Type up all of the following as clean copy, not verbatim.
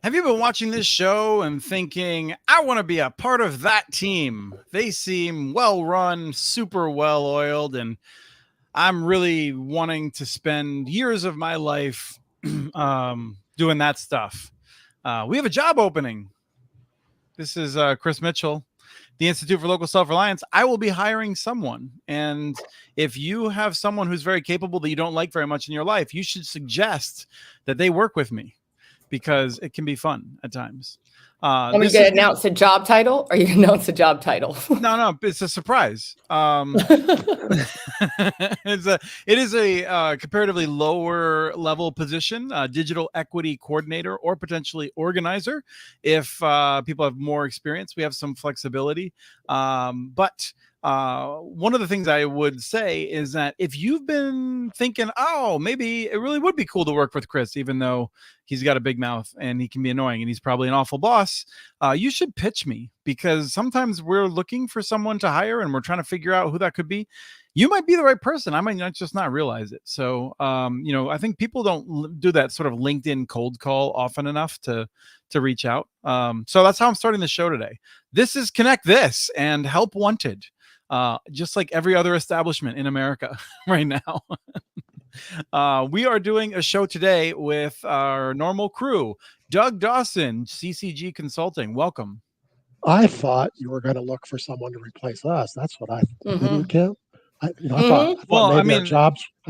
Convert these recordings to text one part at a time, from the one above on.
Have you been watching this show and thinking, I want to be a part of that team? They seem well run, super well oiled, and I'm really wanting to spend years of my life doing that stuff. We have a job opening. This is Chris Mitchell, the Institute for Local Self-Reliance. I will be hiring someone. And if you have someone who's very capable that you don't like very much in your life, you should suggest that they work with me, because it can be fun at times. Are we going to announce a job title? Or are you going to announce a job title? No, it's a surprise. It is a comparatively lower level position, digital equity coordinator or potentially organizer. If people have more experience, we have some flexibility. But one of the things I would say is that if you've been thinking, oh, maybe it really would be cool to work with Chris, even though he's got a big mouth and he can be annoying and he's probably an awful boss, you should pitch me, because sometimes we're looking for someone to hire and we're trying to figure out who that could be. You might be the right person. I might just not realize it. So, I think people don't do that sort of LinkedIn cold call often enough to reach out. So that's how I'm starting the show today. This is Connect This and Help Wanted. Just like every other establishment in America right now. We are doing a show today with our normal crew. Doug Dawson, CCG Consulting. Welcome. I thought you were going to look for someone to replace us. That's what I didn't, Kim. I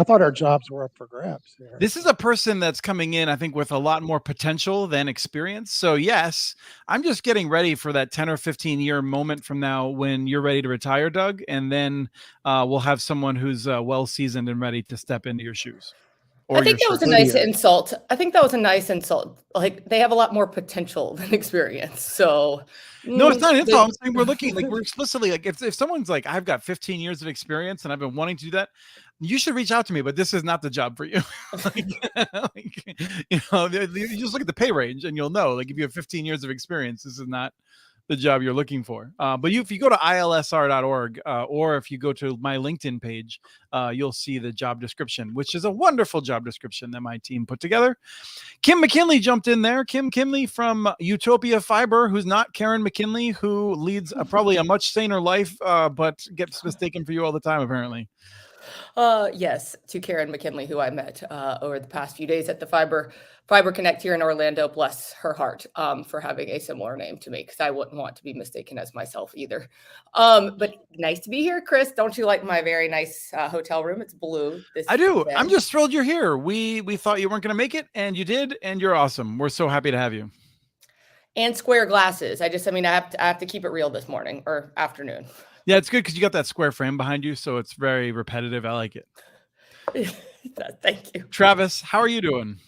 thought our jobs were up for grabs here. This is a person that's coming in, I think, with a lot more potential than experience. So yes, I'm just getting ready for that 10 or 15 year moment from now when you're ready to retire, Doug. And then we'll have someone who's well seasoned and ready to step into your shoes. I think that was a nice insult. Like, they have a lot more potential than experience. So no, it's not an insult. I'm saying we're explicitly like, if someone's like, I've got 15 years of experience and I've been wanting to do that, you should reach out to me, but this is not the job for you. You just look at the pay range and you'll know, like, if you have 15 years of experience, this is not the job you're looking for. But if you go to ILSR.org or if you go to my LinkedIn page, you'll see the job description, which is a wonderful job description that my team put together. Kim McKinley jumped in there. Kim McKinley from UTOPIA Fiber, who's not Karen McKinley, who leads probably a much saner life, but gets mistaken for you all the time, apparently. Yes, to Karen McKinley, who I met over the past few days at the Fiber Connect here in Orlando. Bless her heart for having a similar name to me, because I wouldn't want to be mistaken as myself either. But nice to be here, Chris. Don't you like my very nice hotel room? It's blue. I do. I'm just thrilled you're here. We thought you weren't going to make it, and you did, and you're awesome. We're so happy to have you. And square glasses. I have to keep it real this morning or afternoon. Yeah, it's good because you got that square frame behind you, so it's very repetitive. I like it. Thank you. Travis, how are you doing?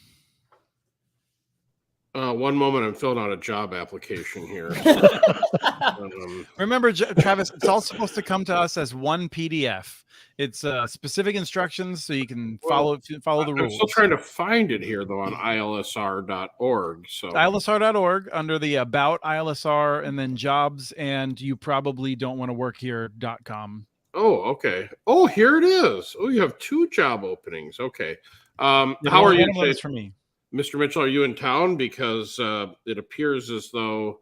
One moment, I'm filling out a job application here. Remember, Travis, it's all supposed to come to us as one PDF. It's specific instructions so you can follow the rules. I'm still trying to find it here, though, on ILSR.org. So ILSR.org under the About ILSR and then Jobs and You Probably Don't Want to Work Here.com. Oh, okay. Oh, here it is. Oh, you have 2 job openings. Okay. How are you today? For me. Mr. Mitchell, are you in town? Because it appears as though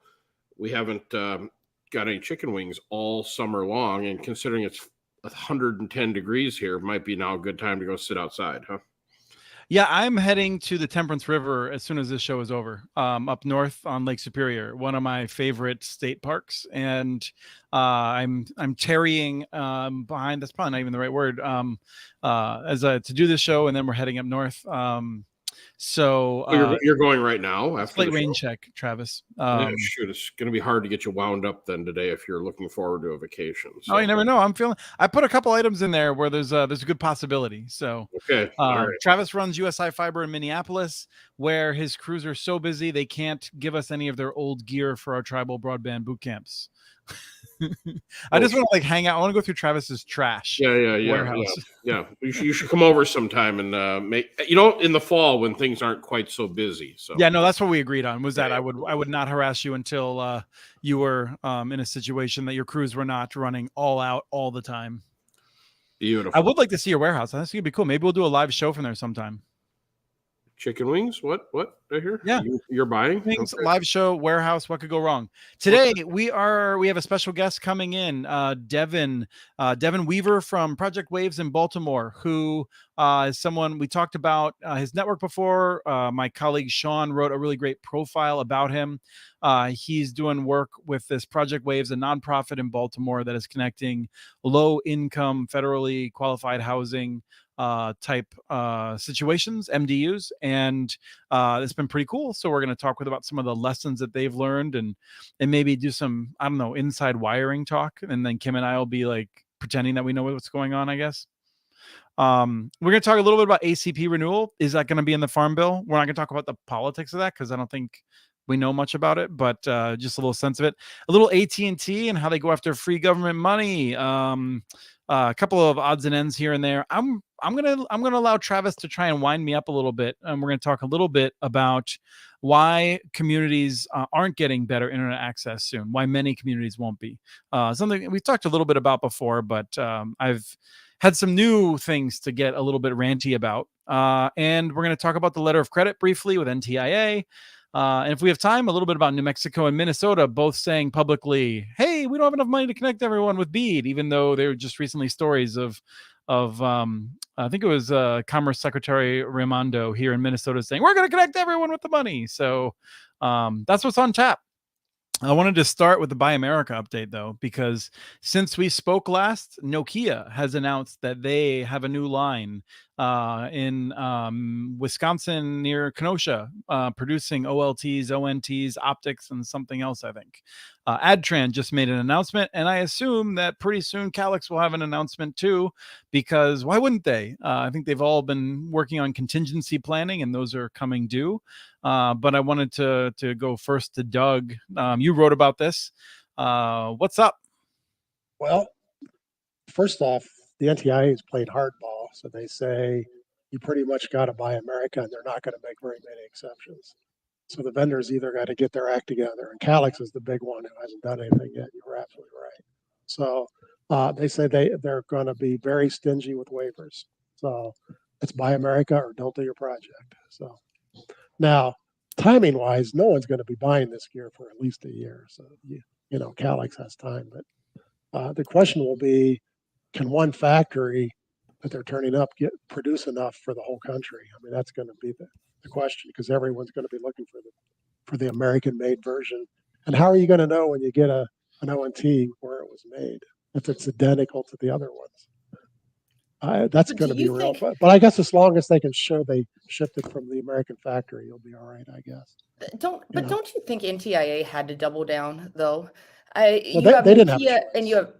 we haven't got any chicken wings all summer long. And considering it's 110 degrees here, might be now a good time to go sit outside, huh? Yeah, I'm heading to the Temperance River as soon as this show is over, up north on Lake Superior, one of my favorite state parks. And I'm tarrying behind, that's probably not even the right word, to do this show. And then we're heading up north. So you're going right now after slight rain check, Travis. Yeah, shoot, it's going to be hard to get you wound up then today if you're looking forward to a vacation. So. Oh, you never know. I put a couple items in there where there's a good possibility. So okay, all right. Travis runs USI Fiber in Minneapolis, where his crews are so busy they can't give us any of their old gear for our tribal broadband boot camps. I just want to hang out. I want to go through Travis's trash. Warehouse. Yeah. You should come over sometime and make in the fall when things aren't quite so busy. So yeah, no, that's what we agreed on. Was that I would not harass you until you were in a situation that your crews were not running all out all the time. Beautiful. I would like to see your warehouse. I think it'd be cool. Maybe we'll do a live show from there sometime. Chicken wings? What I hear? Yeah. You're buying? Things, Okay. live show, warehouse, what could go wrong? Today we have a special guest coming in, Devin Weaver from Project Waves in Baltimore, who is someone we talked about his network before. My colleague Sean wrote a really great profile about him. He's doing work with this Project Waves, a nonprofit in Baltimore that is connecting low income federally qualified housing type situations, MDUs, and it's been pretty cool. So we're going to talk about some of the lessons that they've learned, and maybe do some, I don't know, inside wiring talk, and then Kim and I will be like pretending that we know what's going on, I guess. We're going to talk a little bit about ACP renewal. Is that going to be in the Farm Bill? We're not going to talk about the politics of that because I don't think we know much about it, but just a little sense of it. A little AT&T and how they go after free government money. A couple of odds and ends here and there. I'm gonna allow Travis to try and wind me up a little bit, and we're gonna talk a little bit about why communities aren't getting better internet access soon. Why many communities won't be. Something we talked a little bit about before, but I've had some new things to get a little bit ranty about. And we're gonna talk about the letter of credit briefly with NTIA. And if we have time, a little bit about New Mexico and Minnesota, both saying publicly, hey, we don't have enough money to connect everyone with BEAD, even though there were just recently stories of I think it was Commerce Secretary Raimondo here in Minnesota saying, we're going to connect everyone with the money. So that's what's on tap. I wanted to start with the Buy America update, though, because since we spoke last, Nokia has announced that they have a new line in Wisconsin near Kenosha, producing OLTs, ONTs, optics, and something else, I think. Adtran just made an announcement, and I assume that pretty soon Calix will have an announcement too, because why wouldn't they? I think they've all been working on contingency planning, and those are coming due. But I wanted to go first to Doug. You wrote about this. What's up? Well, first off, the NTIA has played hardball, so they say you pretty much got to buy America, and they're not going to make very many exceptions. So the vendors either got to get their act together, and Calix is the big one who hasn't done anything yet. You're absolutely right. So they say they're going to be very stingy with waivers. So it's buy America or don't do your project. So now, timing wise, no one's going to be buying this gear for at least a year. So you know, Calix has time, but the question will be, can one factory that they're turning up produce enough for the whole country? I mean, that's going to be the question, because everyone's going to be looking for the American-made version. And how are you going to know when you get an ONT where it was made if it's identical to the other ones? That's going to be real. But I guess as long as they can show they shipped it from the American factory, you'll be all right, I guess. Don't you think NTIA had to double down though? They didn't have a choice. And you have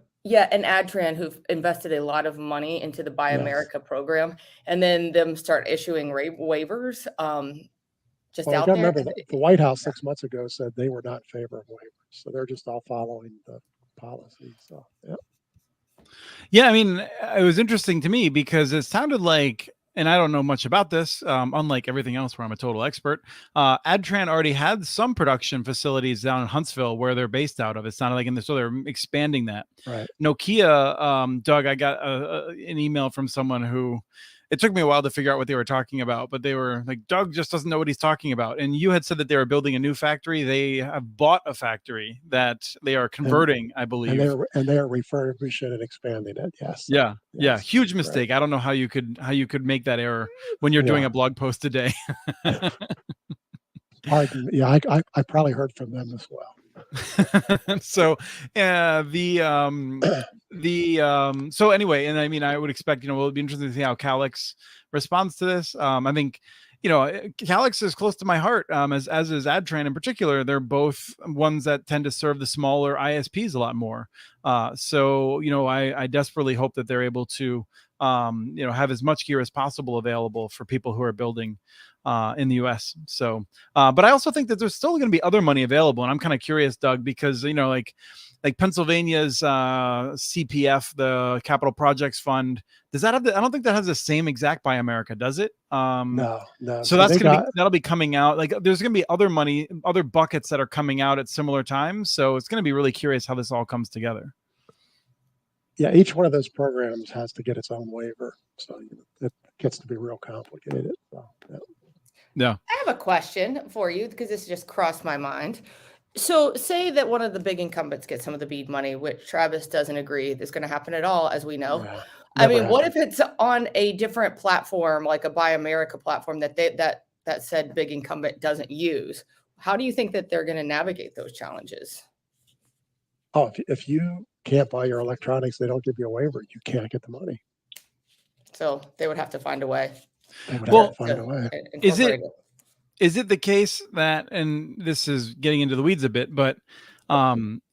and Adtran, who've invested a lot of money into the Buy America program, and then them start issuing waivers just out there. Remember, the White House 6 months ago said they were not in favor of waivers, so they're just all following the policy. So yeah, I mean, it was interesting to me because it sounded like, and I don't know much about this, unlike everything else where I'm a total expert, Adtran already had some production facilities down in Huntsville where they're based out of. It sounded like, so they're expanding that. Right. Nokia, Doug, I got an email from someone who, it took me a while to figure out what they were talking about, but they were like, Doug just doesn't know what he's talking about. And you had said that they were building a new factory. They have bought a factory that they are converting, I believe. And they are refurbishing and expanding it. Yes. Yeah. Yes. Yeah. Huge mistake. Right. I don't know how you could make that error when you're doing a blog post a day. Pardon. Yeah. I probably heard from them as well. So so anyway, and I mean, I would expect, it'll be interesting to see how Calix responds to this. I think, Calix is close to my heart, as is Adtran in particular. They're both ones that tend to serve the smaller ISPs a lot more. So, I desperately hope that they're able to, have as much gear as possible available for people who are building in the US. So, but I also think that there's still going to be other money available. And I'm kind of curious, Doug, because, like Pennsylvania's CPF, the Capital Projects Fund, does that have I don't think that has the same exact Buy America, does it? No. So that'll be coming out. Like there's going to be other buckets that are coming out at similar times. So it's going to be really curious how this all comes together. Yeah, each one of those programs has to get its own waiver. So it gets to be real complicated. So, yeah. Yeah. I have a question for you because this just crossed my mind. So, say that one of the big incumbents gets some of the BEAD money, which Travis doesn't agree is going to happen at all, as we know. Yeah, I never mean, what happened. if it's on a different platform, like a Buy America platform that said big incumbent doesn't use? How do you think that they're going to navigate those challenges? Oh, if you can't buy your electronics, they don't give you a waiver. You can't get the money. So they would have to find a way They would have Well, to find a way. to Is incorporate it. it the case that, and this is getting into the weeds a bit, but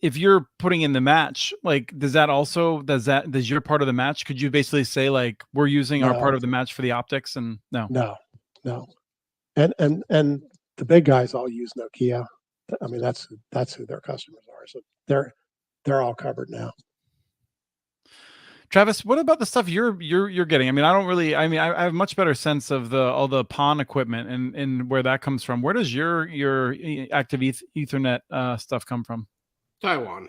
if you're putting in the match, like, does your part of the match, could you basically say like, we're using our part No, of the match for the optics? And no. no. And the big guys all use Nokia. I mean, that's who their customers are. So they're all covered now. Travis, what about the stuff you're getting? I mean, I have much better sense of all the PON equipment and where that comes from. Where does your active Ethernet stuff come from? Taiwan.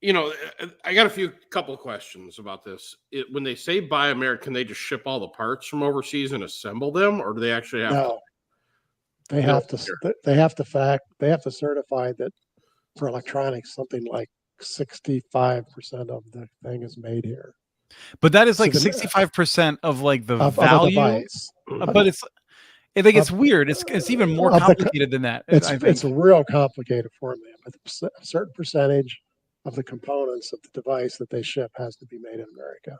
I got a couple of questions about this. When they say Buy America, can they just ship all the parts from overseas and assemble them, or do they actually have No, they No, have to. They have to certify that for electronics, something like 65% of the thing is made here But that is So like the- 65% of like the of a value. device. But I think it's weird. It's even more of the co- complicated than that. It's I think. it's a real complicated formula, but a certain percentage of the components of the device that they ship has to be made in America.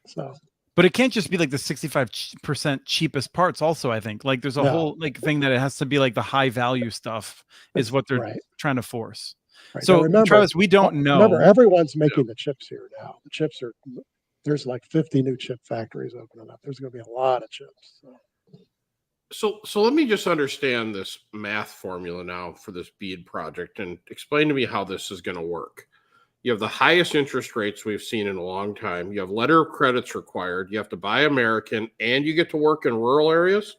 So But it can't just be like the 65% cheapest parts. Also, I think like there's a No. whole like thing that it has to be like the high value stuff is what they're right. trying to force. Right. So Now remember, Travis, we don't know. Remember, everyone's making the chips here now. The chips there's like 50 new chip factories opening up. There's going to be a lot of chips. So let me just understand this math formula now for this BEAD project and explain to me how this is going to work. You have the highest interest rates we've seen in a long time. You have letter of credits required. You have to buy American, and you get to work in rural areas.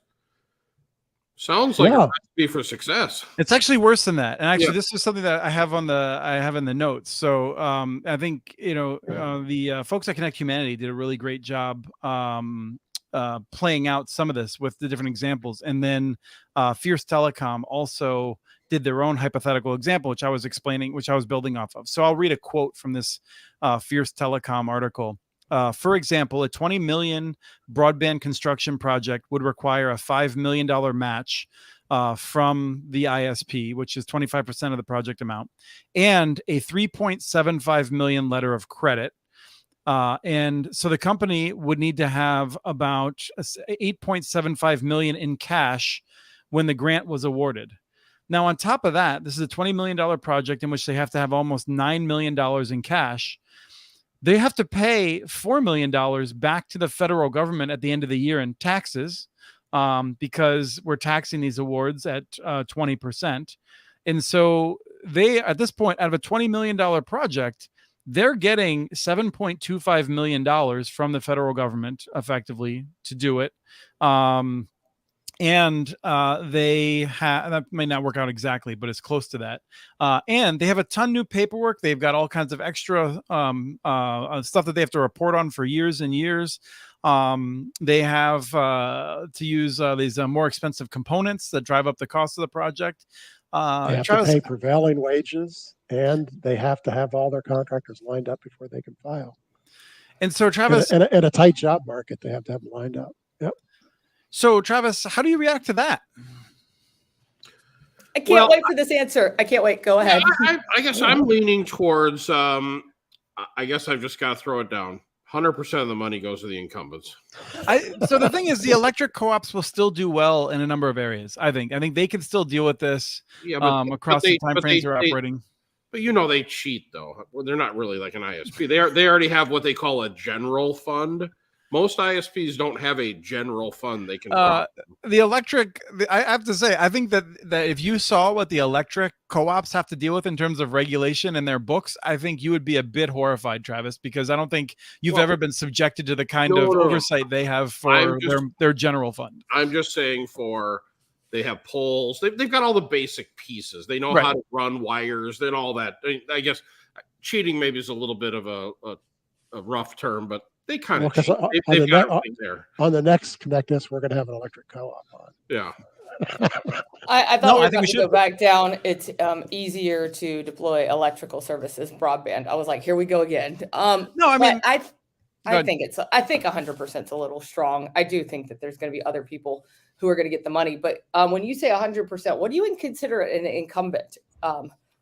Sounds like a recipe for success. It's actually worse than that. And actually, Yeah. this is something that I have in the notes. So I think the folks at Connect Humanity did a really great job playing out some of this with the different examples. And then Fierce Telecom also did their own hypothetical example, which I was building off of. So I'll read a quote from this Fierce Telecom article. For example, a 20 million broadband construction project would require a $5 million match from the ISP, which is 25% of the project amount, and a 3.75 million letter of credit. And so the company would need to have about 8.75 million in cash when the grant was awarded. Now, on top of that, this is a $20 million project in which they have to have almost $9 million in cash. They have to pay $4 million back to the federal government at the end of the year in taxes, because we're taxing these awards at 20%. And so they, at this point, out of a $20 million project, they're getting $7.25 million from the federal government effectively to do it. And that may not work out exactly, but it's close to that. And they have a ton new paperwork. They've got all kinds of extra stuff that they have to report on for years and years. They have to use these more expensive components that drive up the cost of the project. They have to pay prevailing wages, and they have to have all their contractors lined up before they can file. And so, Travis, in a tight job market, they have to have them lined up. Yep. So, Travis, how do you react to that? I can't wait for this answer. I can't wait. Go ahead. I guess I'm leaning towards, I guess I've just got to throw it down. 100% of the money goes to the incumbents. So the thing is, the electric co-ops will still do well in a number of areas. I think they can still deal with this across the time frames they're operating. But they cheat, though. Well, they're not really like an ISP. They already have what they call a general fund. Most ISPs don't have a general fund they can. The electric, I have to say, I think that if you saw what the electric co-ops have to deal with in terms of regulation in their books, I think you would be a bit horrified, Travis, because I don't think you've ever been subjected to the kind of oversight they have for their general fund. I'm just saying they have poles. They've got all the basic pieces. They know how to run wires and all that. I guess cheating maybe is a little bit of a rough term, but They kind Well, of 'cause cheat. on They've the got net- everything there. On the next Connect Us, we're going to have an electric co-op on. Yeah. I thought No, we I were think about we to should. go back down. It's easier to deploy electrical services, broadband. I was like, here we go again. No, I but mean, I go ahead. think 100% is a little strong. I do think that there's going to be other people who are going to get the money. But when you say 100%, what do you consider an incumbent,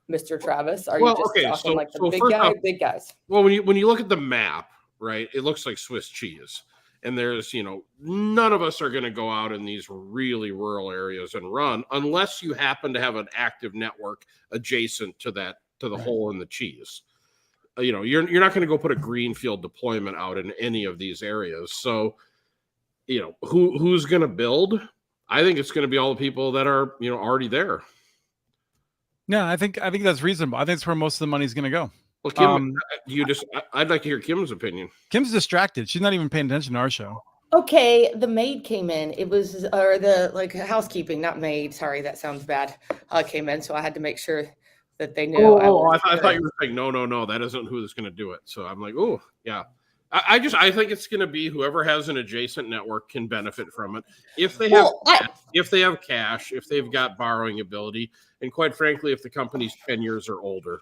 Mr. Travis? Are you just talking like the big guys? Well, when you look at the map, right, it looks like Swiss cheese. And there's, none of us are going to go out in these really rural areas and run unless you happen to have an active network adjacent to the Right. hole in the cheese. You're not going to go put a greenfield deployment out in any of these areas. So, who's going to build? I think it's going to be all the people that are, already there. Yeah, I think that's reasonable. I think that's where most of the money's going to go. Well, Kim, I'd like to hear Kim's opinion. Kim's distracted. She's not even paying attention to our show. Okay, the maid came in. It was, or the housekeeping, not maid. Sorry, that sounds bad. Came in, so I had to make sure that they knew. I thought you were saying no, that isn't who's going to do it. So I'm like, oh yeah. I think it's going to be whoever has an adjacent network can benefit from it if they have cash, if they've got borrowing ability, and quite frankly, if the company's 10 years or older.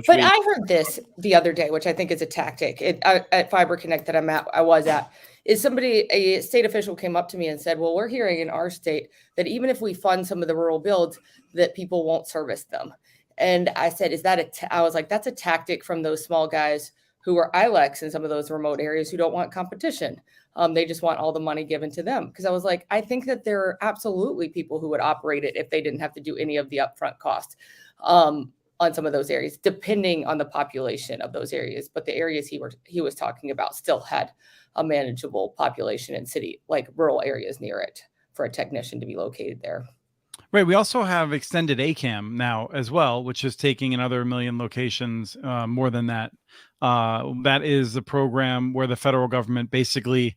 But I heard this the other day, which I think is a tactic at Fiber Connect that I was at, is a state official came up to me and said, well, we're hearing in our state that even if we fund some of the rural builds, that people won't service them. And I said, I was like, that's a tactic from those small guys who are ILECs in some of those remote areas who don't want competition. They just want all the money given to them. Because I was like, I think that there are absolutely people who would operate it if they didn't have to do any of the upfront cost. On some of those areas, depending on the population of those areas. But the areas he was talking about still had a manageable population in city, like rural areas near it, for a technician to be located there. Right. We also have extended ACAM now as well, which is taking another 1 million locations, more than that. That is a program where the federal government basically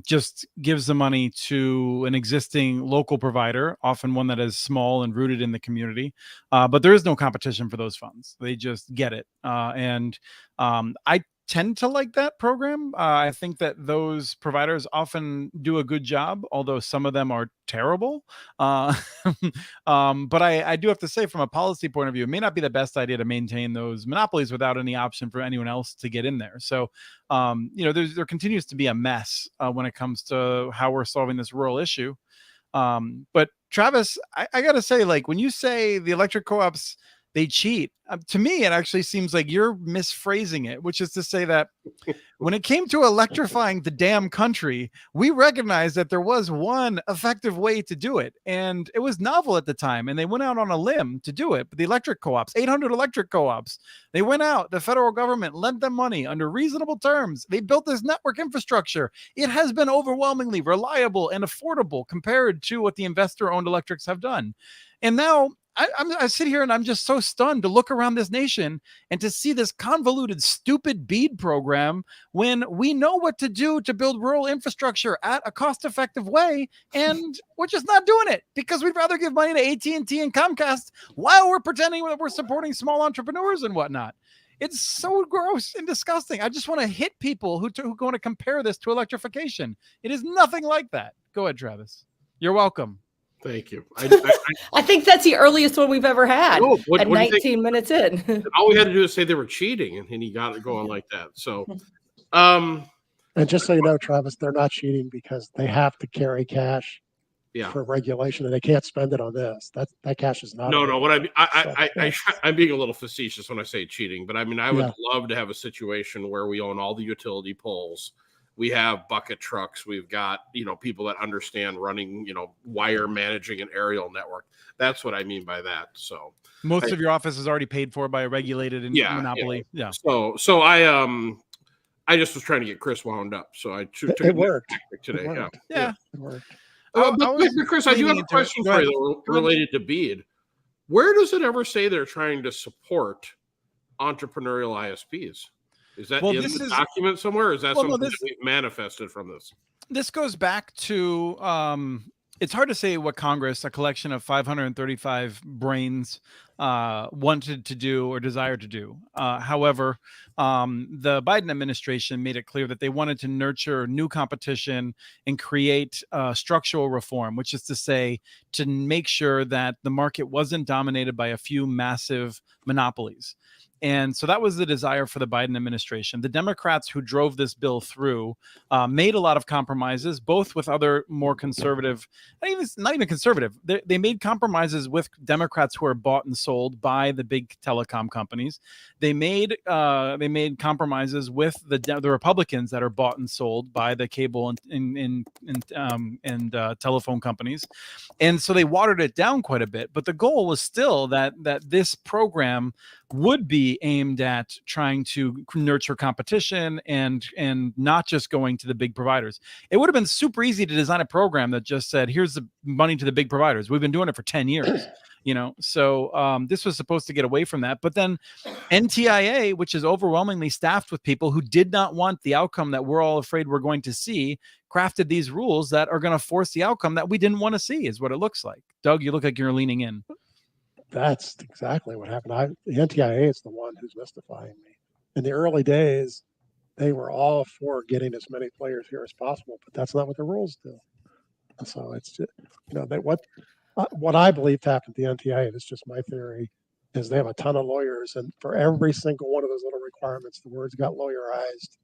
just gives the money to an existing local provider, often one that is small and rooted in the community. But there is no competition for those funds. They just get it. And I tend to like that program. I think that those providers often do a good job, although some of them are terrible. But I do have to say, from a policy point of view, it may not be the best idea to maintain those monopolies without any option for anyone else to get in there. So, there continues to be a mess when it comes to how we're solving this rural issue. But Travis, I got to say, like, when you say the electric co-ops, they cheat, to me, it actually seems like you're misphrasing it, which is to say that when it came to electrifying the damn country, we recognized that there was one effective way to do it. And it was novel at the time. And they went out on a limb to do it. But the electric co-ops, 800 electric co-ops, they went out, the federal government lent them money under reasonable terms. They built this network infrastructure. It has been overwhelmingly reliable and affordable compared to what the investor-owned electrics have done. And now I sit here and I'm just so stunned to look around this nation and to see this convoluted, stupid BEAD program when we know what to do to build rural infrastructure at a cost-effective way, and we're just not doing it because we'd rather give money to AT&T and Comcast while we're pretending that we're supporting small entrepreneurs and whatnot. It's so gross and disgusting. I just want to hit people who want to compare this to electrification. It is nothing like that. Go ahead, Travis. You're welcome. Thank you. I think that's the earliest one we've ever had. At 19 minutes in. All we had to do is say they were cheating, and he got it going like that. So, and just so you know, Travis, they're not cheating because they have to carry cash for regulation, and they can't spend it on this. That cash is not. No. What I'm being a little facetious when I say cheating, but I mean I would love to have a situation where we own all the utility poles. We have bucket trucks. We've got, people that understand running, wire managing an aerial network. That's what I mean by that. So most of your office is already paid for by a regulated monopoly. Yeah. So I just was trying to get Chris wound up. So I took it worked today. It worked. But Chris, I do have a question for you related to BEAD. Where does it ever say they're trying to support entrepreneurial ISPs? Is that in the document somewhere? Or is that something that we've manifested from this? This goes back to It's hard to say what Congress, a collection of 535 brains, wanted to do or desired to do. However, the Biden administration made it clear that they wanted to nurture new competition and create structural reform, which is to say, to make sure that the market wasn't dominated by a few massive monopolies. And so that was the desire for the Biden administration. The Democrats who drove this bill through made a lot of compromises, both with other more conservative, not even conservative. They made compromises with Democrats who are bought and sold by the big telecom companies. They made compromises with the Republicans that are bought and sold by the cable and telephone companies, and so they watered it down quite a bit. But the goal was still that this program would be aimed at trying to nurture competition and not just going to the big providers. It would have been super easy to design a program that just said, here's the money to the big providers. We've been doing it for 10 years, so this was supposed to get away from that. But then NTIA, which is overwhelmingly staffed with people who did not want the outcome that we're all afraid we're going to see, crafted these rules that are going to force the outcome that we didn't want to see, is what it looks like. Doug, you look like you're leaning in. That's exactly what happened. The NTIA is the one who's mystifying me. In the early days, they were all for getting as many players here as possible, but that's not what the rules do. So it's just, what I believe happened to the NTIA, and it's just my theory, is they have a ton of lawyers, and for every single one of those little requirements, the words got lawyerized,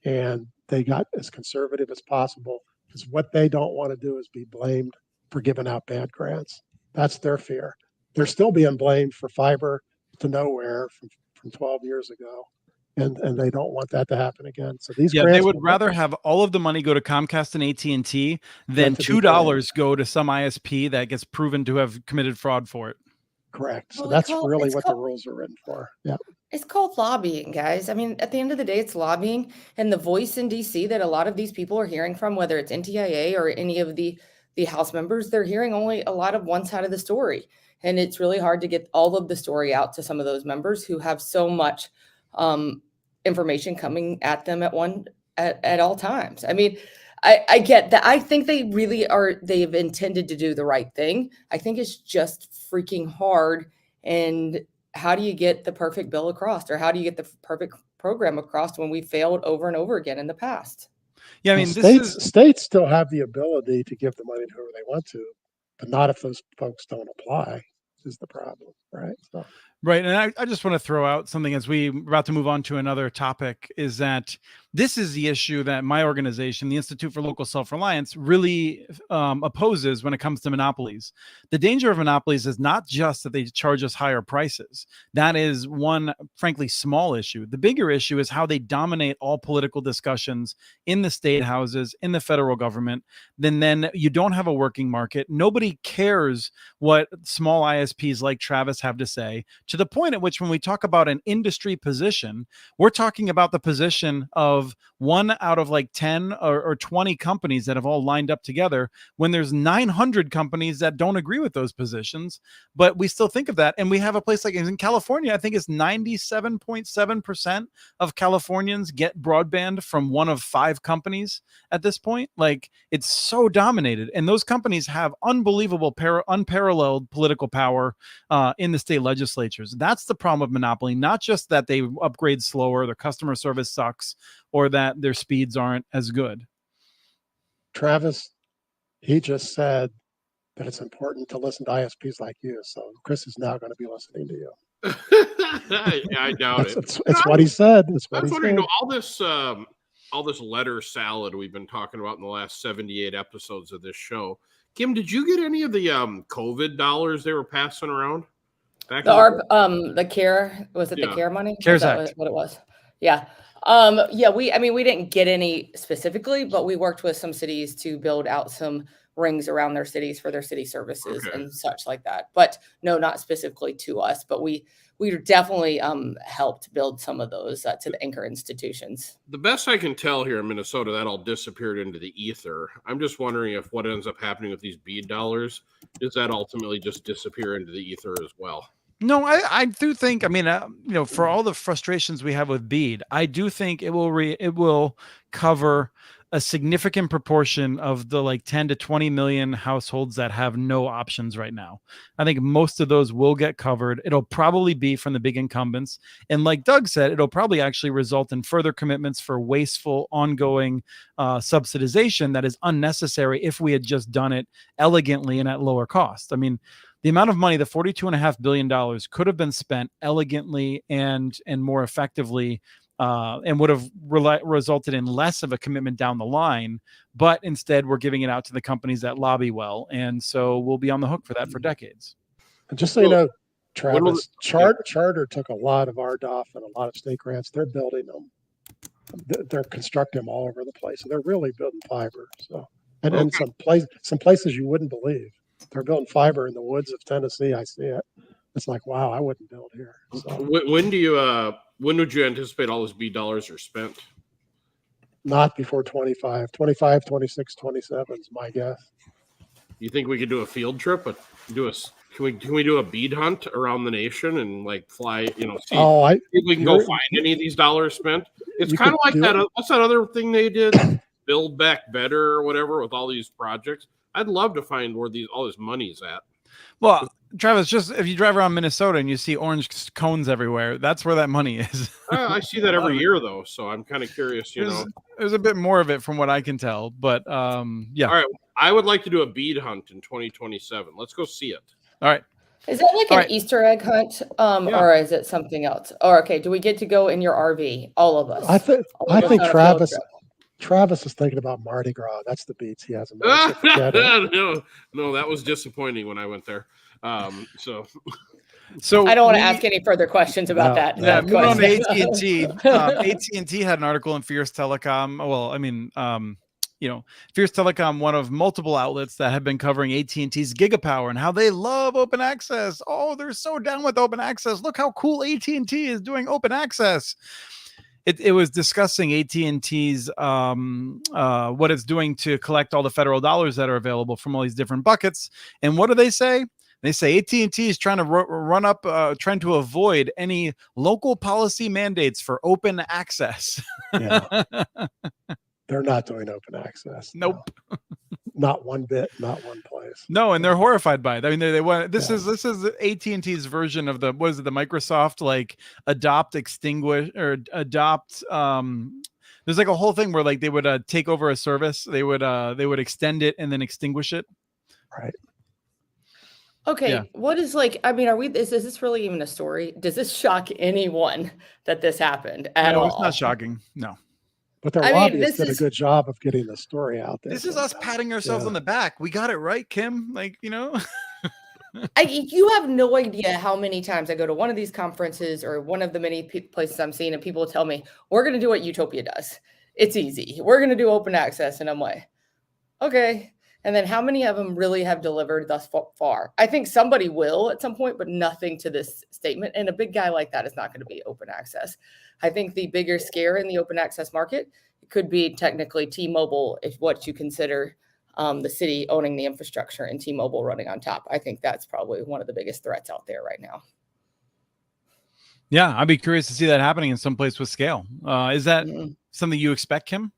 and they got as conservative as possible, because what they don't want to do is be blamed for giving out bad grants. That's their fear. They're still being blamed for fiber to nowhere from 12 years ago. And they don't want that to happen again. So these grants, they would rather have all of the money go to Comcast and AT&T than $2 go to some ISP that gets proven to have committed fraud for it. Correct. So that's really what the rules are written for. Yeah. It's called lobbying, guys. I mean, at the end of the day, it's lobbying, and the voice in DC that a lot of these people are hearing from, whether it's NTIA or any of the House members, they're hearing only a lot of one side of the story. And it's really hard to get all of the story out to some of those members who have so much information coming at them at all times. I mean, I get that. I think they really they've intended to do the right thing. I think it's just freaking hard. And how do you get the perfect bill across, or how do you get the perfect program across when we failed over and over again in the past? Yeah, I mean, states still have the ability to give the money to whoever they want to, but not if those folks don't apply, is the problem, right? So. Right. And I just want to throw out something as we're about to move on to another topic, is that this is the issue that my organization, the Institute for Local Self-Reliance, really opposes when it comes to monopolies. The danger of monopolies is not just that they charge us higher prices. That is one, frankly, small issue. The bigger issue is how they dominate all political discussions in the state houses, in the federal government. Then you don't have a working market. Nobody cares what small ISPs like Travis have to say, to the point at which when we talk about an industry position, we're talking about the position of one out of like 10 or 20 companies that have all lined up together, when there's 900 companies that don't agree with those positions, but we still think of that. And we have a place like in California, I think it's 97.7% of Californians get broadband from one of 5 companies at this point. Like, it's so dominated. And those companies have unbelievable, unparalleled political power in the state legislatures. That's the problem of monopoly, not just that they upgrade slower, their customer service sucks, or that their speeds aren't as good. Travis, he just said that it's important to listen to ISPs like you. So Chris is now going to be listening to you. I doubt it. It's what he said. I was wondering, all this letter salad we've been talking about in the last 78 episodes of this show. Kim, did you get any of the COVID dollars they were passing around? The CARE, was it the CARE money? CARES Act. What it was? Yeah. We didn't get any specifically, but we worked with some cities to build out some rings around their cities for their city services and such like that. But no, not specifically to us, but we definitely helped build some of those to the anchor institutions. The best I can tell here in Minnesota, that all disappeared into the ether. I'm just wondering if what ends up happening with these BEAD dollars, does that ultimately just disappear into the ether as well? No, I do think, for all the frustrations we have with BEAD, I do think it will cover a significant proportion of the like 10 to 20 million households that have no options right now. I think most of those will get covered. It'll probably be from the big incumbents. And like Doug said, it'll probably actually result in further commitments for wasteful, ongoing subsidization that is unnecessary if we had just done it elegantly and at lower cost. I mean, the amount of money, the $42.5 billion, could have been spent elegantly and more effectively, and would have resulted in less of a commitment down the line. But instead, we're giving it out to the companies that lobby well. And so we'll be on the hook for that for decades. And just so you know, Travis, Charter took a lot of RDOF and a lot of state grants. They're building them. They're constructing them all over the place. So they're really building fiber. So, and some places you wouldn't believe. They're building fiber in the woods of Tennessee. I see it. It's like, wow, I wouldn't build here. So, when would you anticipate all those B dollars are spent? not before 25, 26, 27 is my guess. You think we could do a field trip? Can we do a bead hunt around the nation and like fly? See if we can go find any of these dollars spent. It's kind of like that. What's that other thing they did? Build Back Better or whatever with all these projects. I'd love to find where all this money's at. Well, Travis, just if you drive around Minnesota and you see orange cones everywhere, that's where that money is. I see that every year, though, so I'm kind of curious. There's a bit more of it from what I can tell, but yeah. All right, I would like to do a bead hunt in 2027. Let's go see it. All right. Is that like an Easter egg hunt, or is it something else? Or okay, do we get to go in your RV? All of us. I think Travis is thinking about Mardi Gras. That's the beats he has in mind. No, that was disappointing when I went there. So I don't want to ask any further questions about that. Yeah, moving on to AT&T. AT&T had an article in Fierce Telecom. Well, I mean, Fierce Telecom, one of multiple outlets that have been covering AT&T's Gigapower and how they love open access. Oh, they're so down with open access. Look how cool AT&T is doing open access. It was discussing AT&T's what it's doing to collect all the federal dollars that are available from all these different buckets. And what do they say? They say AT&T is trying to trying to avoid any local policy mandates for open access. Yeah. They're not doing open access. Nope. No. Not one bit, not one place. No, and they're horrified by it. I mean, they want this is AT&T's version of the Microsoft like adopt, extinguish, or adopt. There's like a whole thing where like they would take over a service, they would extend it and then extinguish it. Right. Okay, yeah. What is is this really even a story? Does this shock anyone that this happened at all? No, it's not shocking. No. But their lobbyists did a good job of getting the story out there. This is us patting ourselves on the back. We got it right, Kim. You have no idea how many times I go to one of these conferences or one of the many places I'm seeing, and people tell me, we're going to do what Utopia does. It's easy. We're going to do open access. And I'm like, okay. And then how many of them really have delivered thus far? I think somebody will at some point, but nothing to this statement. And a big guy like that is not going to be open access. I think the bigger scare in the open access market could be technically T-Mobile, if what you consider the city owning the infrastructure and T-Mobile running on top. I think that's probably one of the biggest threats out there right now. Yeah, I'd be curious to see that happening in some place with scale. Is that something you expect, Kim?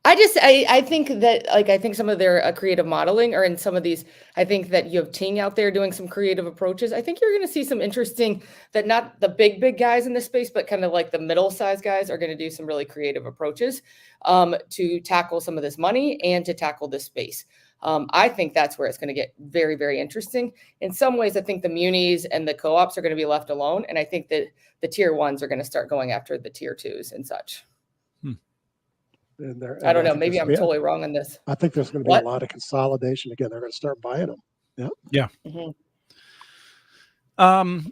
I think that I think some of their creative modeling, or in some of these, I think that you have Ting out there doing some creative approaches. I think you're going to see some interesting, that not the big guys in this space, but kind of like the middle-sized guys are going to do some really creative approaches to tackle some of this money and to tackle this space. I think that's where it's going to get very, very interesting. In some ways, I think the munis and the co-ops are going to be left alone. And I think that the tier ones are going to start going after the tier twos and such. I don't know. Maybe I'm totally wrong on this. I think there's going to be a lot of consolidation again. They're going to start buying them. Yeah. Yeah. Mm-hmm.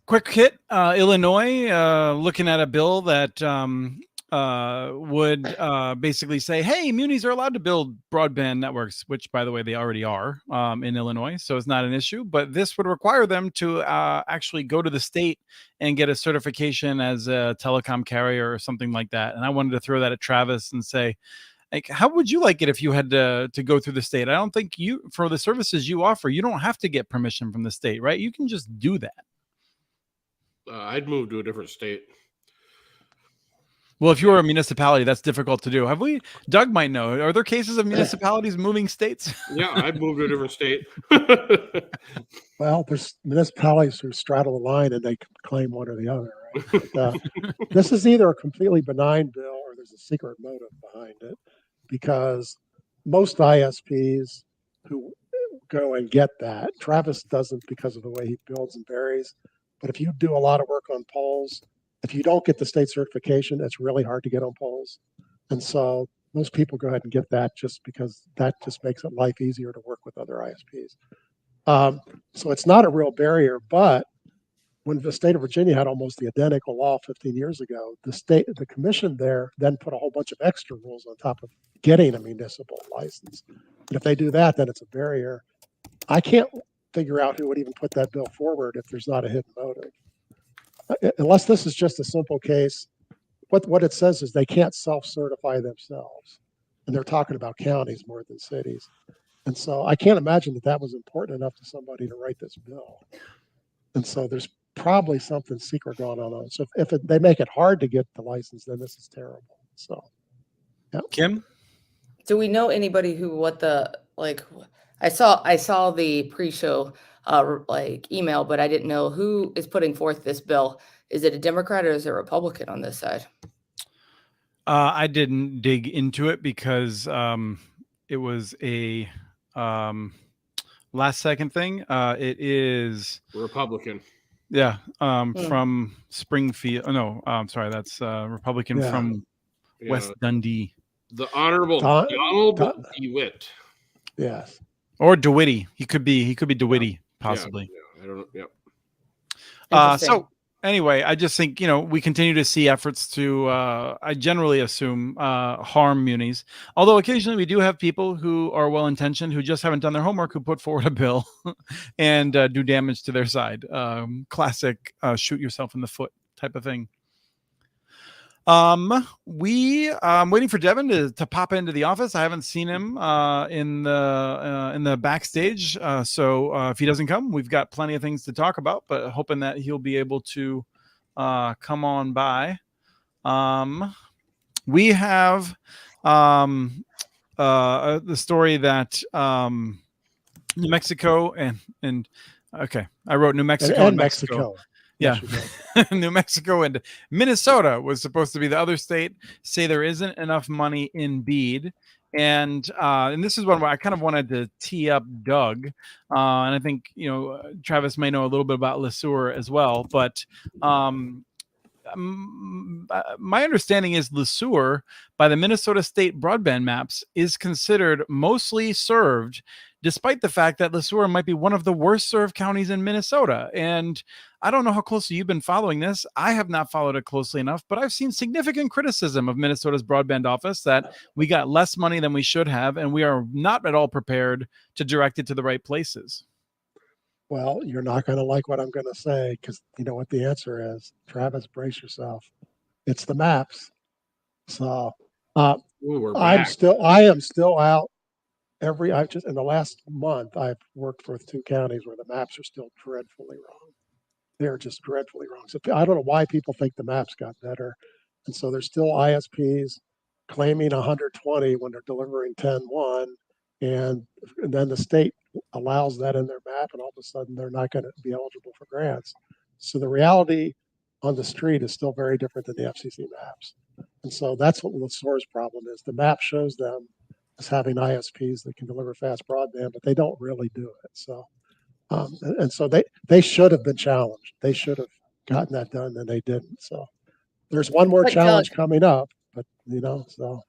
Quick hit. Illinois looking at a bill that would basically say, hey, munis are allowed to build broadband networks, which, by the way, they already are in Illinois. So it's not an issue. But this would require them to actually go to the state and get a certification as a telecom carrier or something like that. And I wanted to throw that at Travis and say, like, how would you like it if you had to go through the state? I don't think for the services you offer, you don't have to get permission from the state, right? You can just do that. I'd move to a different state. Well, if you're a municipality, that's difficult to do. Doug might know, are there cases of municipalities moving states? Yeah, I've moved to a different state. Well, there's municipalities who straddle the line and they can claim one or the other, right? But, this is either a completely benign bill or there's a secret motive behind it, because most ISPs who go and get that, Travis doesn't because of the way he builds and buries, but if you do a lot of work on poles, if you don't get the state certification, it's really hard to get on poles. And so most people go ahead and get that just because that just makes it life easier to work with other ISPs. So it's not a real barrier, but when the state of Virginia had almost the identical law 15 years ago, the commission there then put a whole bunch of extra rules on top of getting a municipal license. And if they do that, then it's a barrier. I can't figure out who would even put that bill forward if there's not a hidden motive. Unless this is just a simple case, what it says is they can't self-certify themselves. And they're talking about counties more than cities. And so I can't imagine that was important enough to somebody to write this bill. And so there's probably something secret going on. So if they make it hard to get the license, then this is terrible. So, yeah. Kim? Do we know anybody who I saw the pre-show email, but I didn't know who is putting forth this bill. Is it a Democrat or is it a Republican on this side? I didn't dig into it because it was a last second thing. It is Republican. Yeah, from Springfield. Oh, no, I'm sorry. That's Republican from West Dundee. The Honorable Donald DeWitt. Yes. Or DeWitty. He could be DeWitty, possibly. Yeah, I don't know. Yeah. So anyway, I just think, we continue to see efforts to, I generally assume, harm munis. Although occasionally we do have people who are well-intentioned, who just haven't done their homework, who put forward a bill and do damage to their side. Classic shoot yourself in the foot type of thing. I'm waiting for Devin to pop into the office. I haven't seen him in the backstage. So if he doesn't come, we've got plenty of things to talk about, but hoping that he'll be able to come on by. We have the story that New Mexico and okay, I wrote New Mexico and Mexico. Yeah, New Mexico and Minnesota was supposed to be the other state. Say there isn't enough money in BEAD, and this is one where I kind of wanted to tee up Doug, and I think Travis may know a little bit about LeSueur as well. But my understanding is LeSueur, by the Minnesota State broadband maps, is considered mostly served, despite the fact that LeSueur might be one of the worst served counties in Minnesota. And I don't know how closely you've been following this. I have not followed it closely enough, but I've seen significant criticism of Minnesota's broadband office that we got less money than we should have, and we are not at all prepared to direct it to the right places. Well, you're not going to like what I'm going to say, because you know what the answer is. Travis, brace yourself. It's the maps. So I am still out. In the last month, I've worked with 2 counties where the maps are still dreadfully wrong. They're just dreadfully wrong. So I don't know why people think the maps got better. And so there's still ISPs claiming 120 when they're delivering 10.1. And then the state allows that in their map, and all of a sudden they're not going to be eligible for grants. So the reality on the street is still very different than the FCC maps. And so that's what LeSueur's problem is. The map shows them as having ISPs that can deliver fast broadband, but they don't really do it. So, and so they should have been challenged. They should have gotten that done, and they didn't. So there's one more challenge coming up, but so.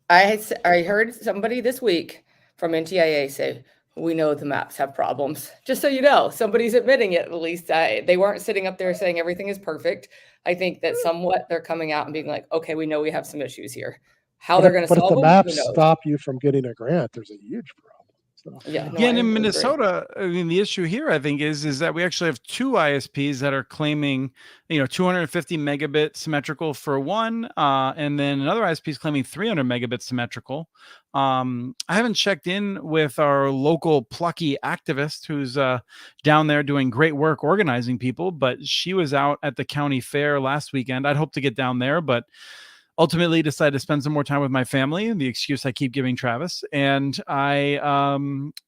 I heard somebody this week from NTIA say, we know the maps have problems. Just so you know, somebody's admitting it. At least they weren't sitting up there saying everything is perfect. I think that somewhat they're coming out and being like, okay, we know we have some issues here. How they're going to solve them? But if the maps stop you from getting a grant, there's a huge problem. So. And in Minnesota, I mean, the issue here, I think, is that we actually have 2 ISPs that are claiming, 250 megabit symmetrical for one, and then another ISP is claiming 300 megabit symmetrical. I haven't checked in with our local plucky activist who's down there doing great work organizing people, but she was out at the county fair last weekend. I'd hope to get down there, but ultimately decided to spend some more time with my family, and the excuse I keep giving Travis. And I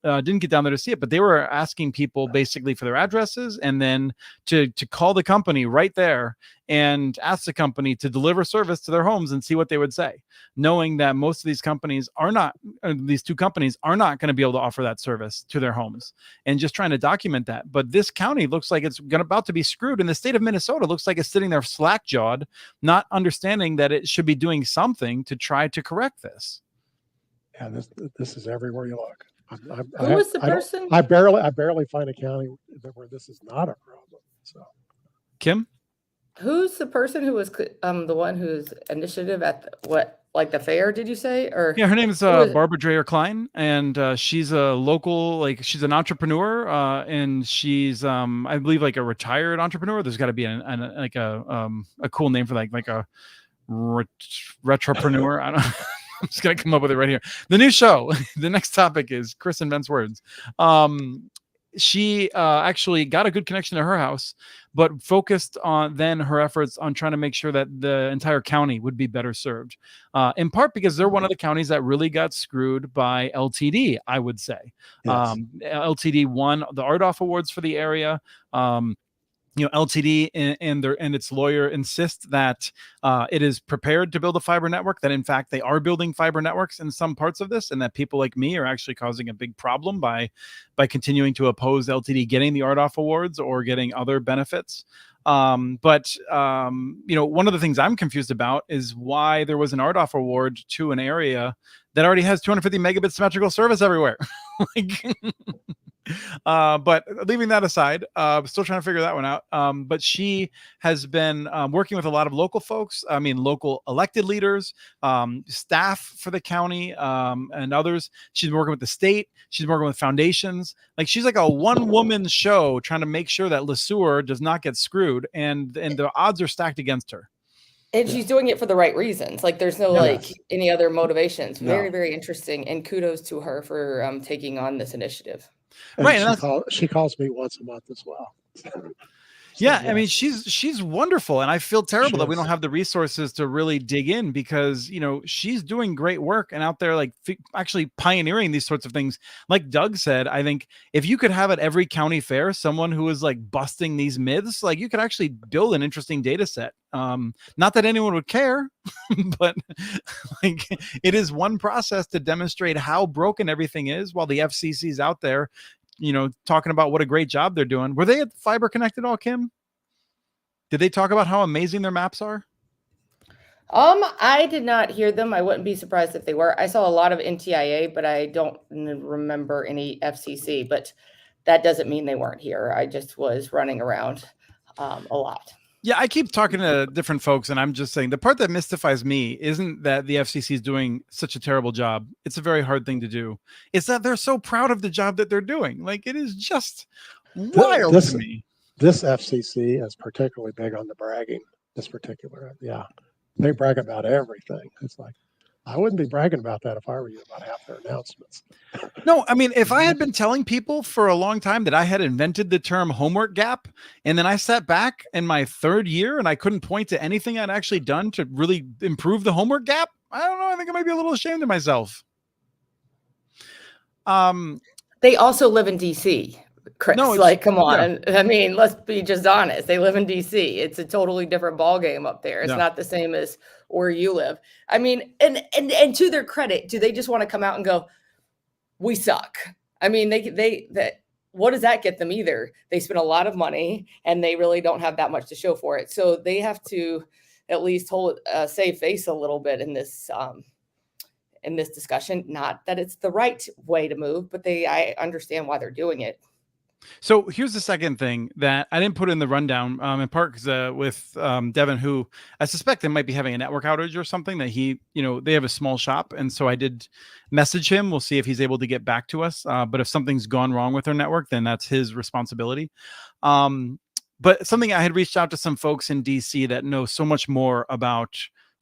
didn't get down there to see it, but they were asking people basically for their addresses, and then to call the company right there and ask the company to deliver service to their homes and see what they would say, knowing that most of these companies are not, these two companies are not going to be able to offer that service to their homes, and just trying to document that. But this county looks like it's about to be screwed, and the state of Minnesota looks like it's sitting there slack-jawed, not understanding that it should be doing something to try to correct this. Yeah, this is everywhere you look. Who was the person? I barely find a county where this is not a problem. So, Kim? Who's the person who was the one whose initiative at the fair, did you say? Or yeah, her name is Barbara Dreyer Klein, and she's a local, she's an entrepreneur, and she's I believe like a retired entrepreneur. There's got to be a cool name for like a retropreneur. I don't I'm just gonna come up with it right here. The new show. The next topic is Chris invents words. She actually got a good connection to her house, but focused on then her efforts on trying to make sure that the entire county would be better served, in part because they're one of the counties that really got screwed by LTD, I would say. yes. LTD won the RDOF awards for the area. LTD and its lawyer insist that it is prepared to build a fiber network, that in fact they are building fiber networks in some parts of this, and that people like me are actually causing a big problem by continuing to oppose LTD getting the RDOF awards or getting other benefits. But one of the things I'm confused about is why there was an RDOF award to an area that already has 250 megabit symmetrical service everywhere. But leaving that aside, still trying to figure that one out. But she has been working with a lot of local folks. I mean, local elected leaders, staff for the county, and others. She's been working with the state. She's working with foundations. She's like a one-woman show trying to make sure that LeSueur does not get screwed, and the odds are stacked against her. And she's doing it for the right reasons. There's no any other motivations. Very, very interesting. And kudos to her for taking on this initiative. And right. She calls me once a month as well. Yeah, I mean, she's wonderful, and I feel terrible that we don't have the resources to really dig in, because she's doing great work and out there actually pioneering these sorts of things. Like Doug said, I think if you could have at every county fair someone who is busting these myths, you could actually build an interesting data set. Not that anyone would care, but it is one process to demonstrate how broken everything is, while the FCC's out there talking about what a great job they're doing. Were they at Fiber Connect at all, Kim? Did they talk about how amazing their maps are? I did not hear them. I wouldn't be surprised if they were. I saw a lot of NTIA, but I don't remember any FCC, but that doesn't mean they weren't here. I just was running around a lot. Yeah, I keep talking to different folks, and I'm just saying the part that mystifies me isn't that the FCC is doing such a terrible job. It's a very hard thing to do. It's that they're so proud of the job that they're doing. It is just wild to me. This FCC is particularly big on the bragging. This particular, they brag about everything. It's I wouldn't be bragging about that if I were you about half their announcements. No, I mean, if I had been telling people for a long time that I had invented the term homework gap, and then I sat back in my third year and I couldn't point to anything I'd actually done to really improve the homework gap, I don't know. I think I might be a little ashamed of myself. They also live in DC, Chris. No, come on. Yeah. I mean, let's be just honest. They live in DC. It's a totally different ballgame up there. It's not the same as where you live. I mean, and to their credit, do they just want to come out and go, we suck? I mean, what does that get them either? They spend a lot of money and they really don't have that much to show for it. So they have to at least save face a little bit in this discussion. Not that it's the right way to move, but I understand why they're doing it. So here's the second thing that I didn't put in the rundown, in part because with Devin, who I suspect they might be having a network outage or something, that they have a small shop. And so I did message him. We'll see if he's able to get back to us. But if something's gone wrong with their network, then that's his responsibility. But something I had reached out to some folks in DC that know so much more about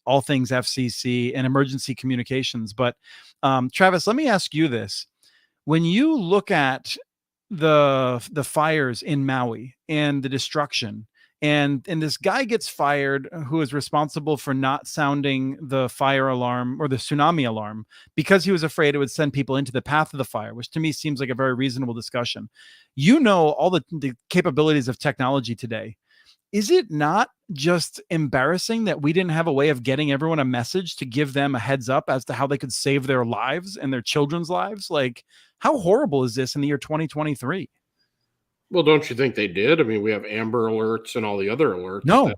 all things FCC and emergency communications. But Travis, let me ask you this. When you look at the fires in Maui and the destruction, And this guy gets fired who is responsible for not sounding the fire alarm or the tsunami alarm because he was afraid it would send people into the path of the fire, which to me seems like a very reasonable discussion. You know, all the capabilities of technology today. Is it not just embarrassing that we didn't have a way of getting everyone a message to give them a heads up as to how they could save their lives and their children's lives? Like, how horrible is this in the year 2023? Well, don't you think they did? I mean, we have Amber Alerts and all the other alerts. No,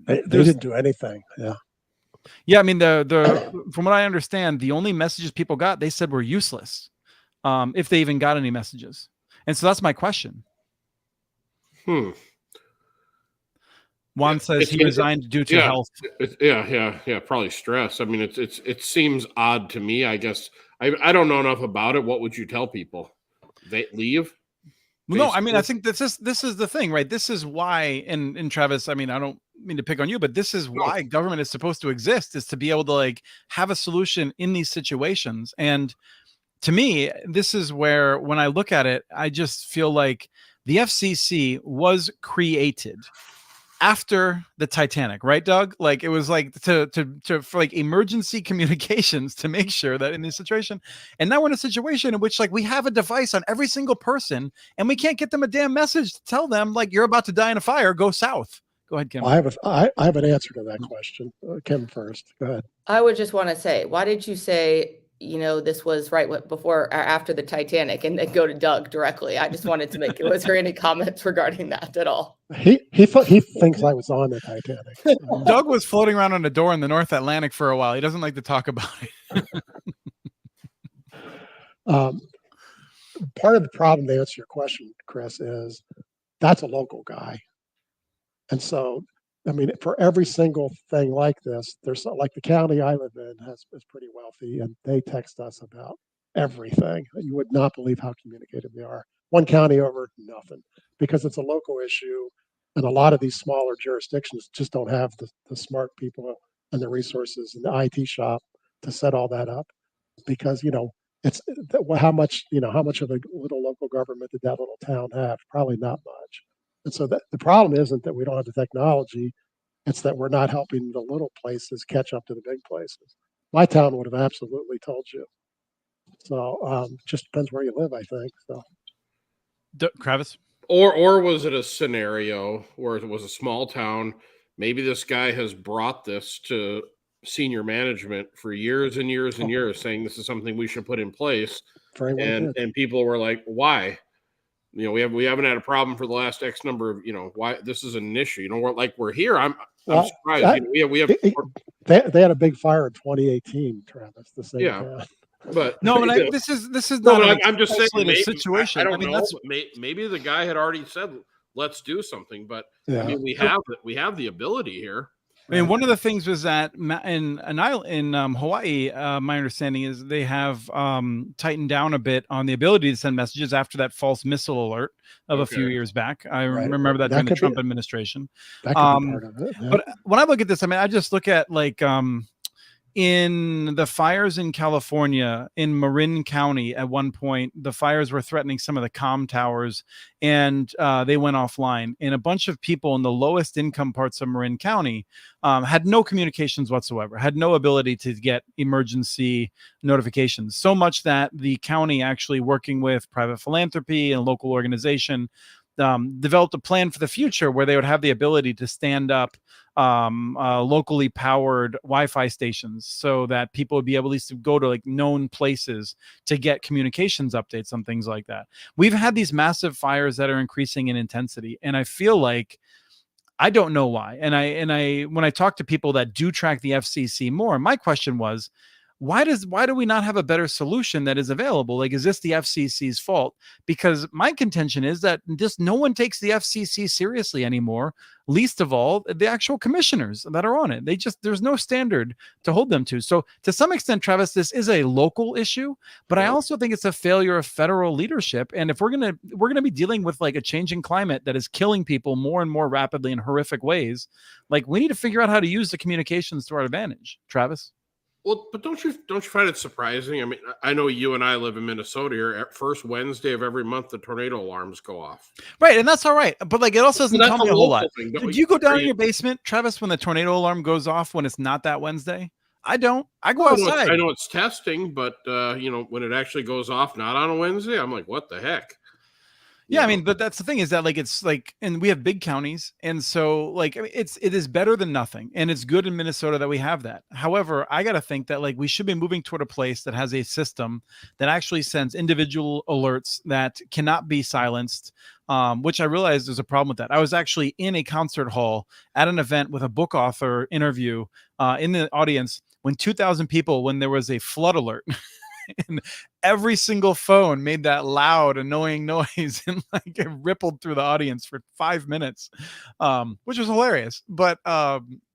they didn't do anything. Yeah. I mean, the from what I understand, the only messages people got, they said were useless, if they even got any messages. And so that's my question. Juan says he resigned due to health. Probably stress. I mean, it seems odd to me. I guess I don't know enough about it. What would you tell people? They leave? Well, no, I mean, I think this is the thing, right? This is why, and Travis, I mean, I don't mean to pick on you, but this is why government is supposed to exist, is to be able to like have a solution in these situations. And to me, this is where, when I look at it, I just feel like the FCC was created after the Titanic, right, Doug? Like, it was like to for like emergency communications to make sure that in this situation. And now we're in a situation in which like we have a device on every single person and we can't get them a damn message to tell them like, you're about to die in a fire, go south. Go ahead, Kim. I have an answer to that question. Kim first. Go ahead. I would just want to say, why did you say, this was right before or after the Titanic, and then go to Doug directly? I just wanted to make it. Was there any comments regarding that at all? He thinks I was on the Titanic. Doug was floating around on a door in the North Atlantic for a while. He doesn't like to talk about it. Part of the problem, to answer your question, Chris, is that's a local guy. And so, I mean, for every single thing like this, there's like the county I live in is pretty wealthy, and they text us about everything. You would not believe how communicative they are. One county over, nothing, because it's a local issue, and a lot of these smaller jurisdictions just don't have the smart people and the resources in the IT shop to set all that up, because it's how much of a little local government did that little town have? Probably not much. And so the problem isn't that we don't have the technology, it's that we're not helping the little places catch up to the big places. My town would have absolutely told you. So just depends where you live, I think. So, Travis? Or was it a scenario where it was a small town? Maybe this guy has brought this to senior management for years and years and years, saying this is something we should put in place. And people were like, why? We haven't had a problem for the last X number of, why this is an issue. We're here. I'm surprised. They had a big fire in 2018, Travis. The same time. But no, but this is not. I'm just saying, maybe, situation. I don't know. Maybe the guy had already said, "Let's do something." But I mean, we have the ability here. I mean, one of the things was that in Hawaii, my understanding is they have tightened down a bit on the ability to send messages after that false missile alert of a few years back. I remember that during the Trump administration. That could be part of it. Yeah. But when I look at this, I mean, I just look at like in the fires in California, in Marin County, at one point, the fires were threatening some of the comm towers, and they went offline. And a bunch of people in the lowest income parts of Marin County had no communications whatsoever, had no ability to get emergency notifications. So much that the county, actually working with private philanthropy and local organization, developed a plan for the future where they would have the ability to stand up locally powered Wi-Fi stations so that people would be able to go to like known places to get communications updates on things like that. We've had these massive fires that are increasing in intensity, and I feel like I don't know why. And I when I talk to people that do track the FCC more, my question was, why do we not have a better solution that is available? Like, is this the FCC's fault? Because my contention is that just no one takes the FCC seriously anymore, least of all the actual commissioners that are on it. There's no standard to hold them to. So to some extent, Travis, this is a local issue, but I also think it's a failure of federal leadership. And if we're going to be dealing with like a changing climate that is killing people more and more rapidly in horrific ways, like we need to figure out how to use the communications to our advantage. Travis? Well, but don't you find it surprising? I mean, I know you and I live in Minnesota here. At first Wednesday of every month, the tornado alarms go off. Right, and that's all right. But like, it also doesn't tell me a whole lot. Thing. Do you go down in your basement, Travis, when the tornado alarm goes off when it's not that Wednesday? I don't. I go outside. I know it's testing, but when it actually goes off, not on a Wednesday, I'm like, what the heck? Yeah, I mean, but that's the thing is that like it's like, and we have big counties, and so like I mean, it is better than nothing, and it's good in Minnesota that we have that. However, I got to think that like we should be moving toward a place that has a system that actually sends individual alerts that cannot be silenced. Which I realized there's a problem with that. I was actually in a concert hall at an event with a book author interview in the audience when 2,000 people, when there was a flood alert. And every single phone made that loud, annoying noise, and like it rippled through the audience for 5 minutes, which was hilarious. But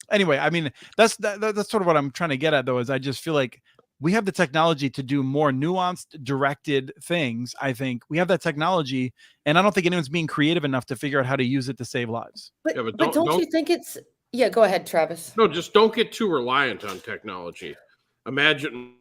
anyway, I mean, that's sort of what I'm trying to get at, though, is I just feel like we have the technology to do more nuanced, directed things. I think we have that technology, and I don't think anyone's being creative enough to figure out how to use it to save lives. But don't you think it's... Yeah, go ahead, Travis. No, just don't get too reliant on technology. Imagine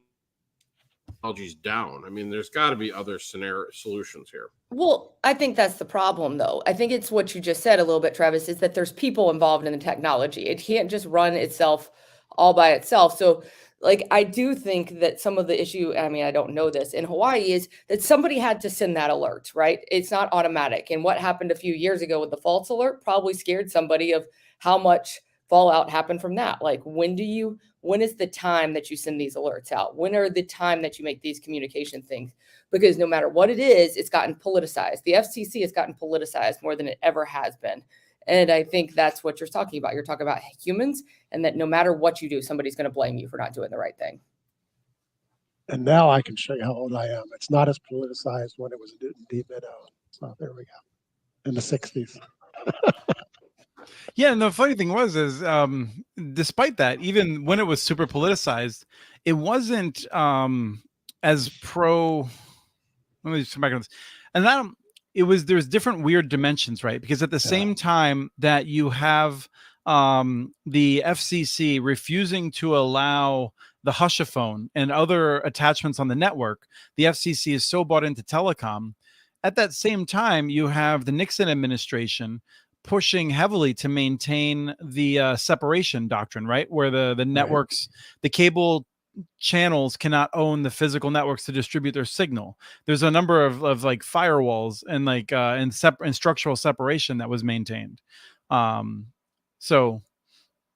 technology's down. I mean, there's got to be other solutions here. Well, I think that's the problem, though. I think it's what you just said a little bit, Travis, is that there's people involved in the technology. It can't just run itself all by itself. So, like, I do think that some of the issue, I mean, I don't know this, in Hawaii is that somebody had to send that alert, right? It's not automatic. And what happened a few years ago with the false alert probably scared somebody of how much fallout happened from that. Like, when is the time that you send these alerts out? When are the time that you make these communication things? Because no matter what it is, it's gotten politicized. The FCC has gotten politicized more than it ever has been. And I think that's what you're talking about. You're talking about humans, and that no matter what you do, somebody's going to blame you for not doing the right thing. And now I can show you how old I am. It's not as politicized when it was in Deep Meadow. So there we go. In the 60s. Yeah, and the funny thing is despite that, even when it was super politicized, it wasn't as pro. Let me just come back on this. And that there's different weird dimensions, right? Because at the same time that you have the FCC refusing to allow the Hushaphone and other attachments on the network, the FCC is so bought into telecom. At that same time, you have the Nixon administration pushing heavily to maintain the separation doctrine, right? Where the networks, the cable channels cannot own the physical networks to distribute their signal. There's a number of like firewalls and like and structural separation that was maintained. So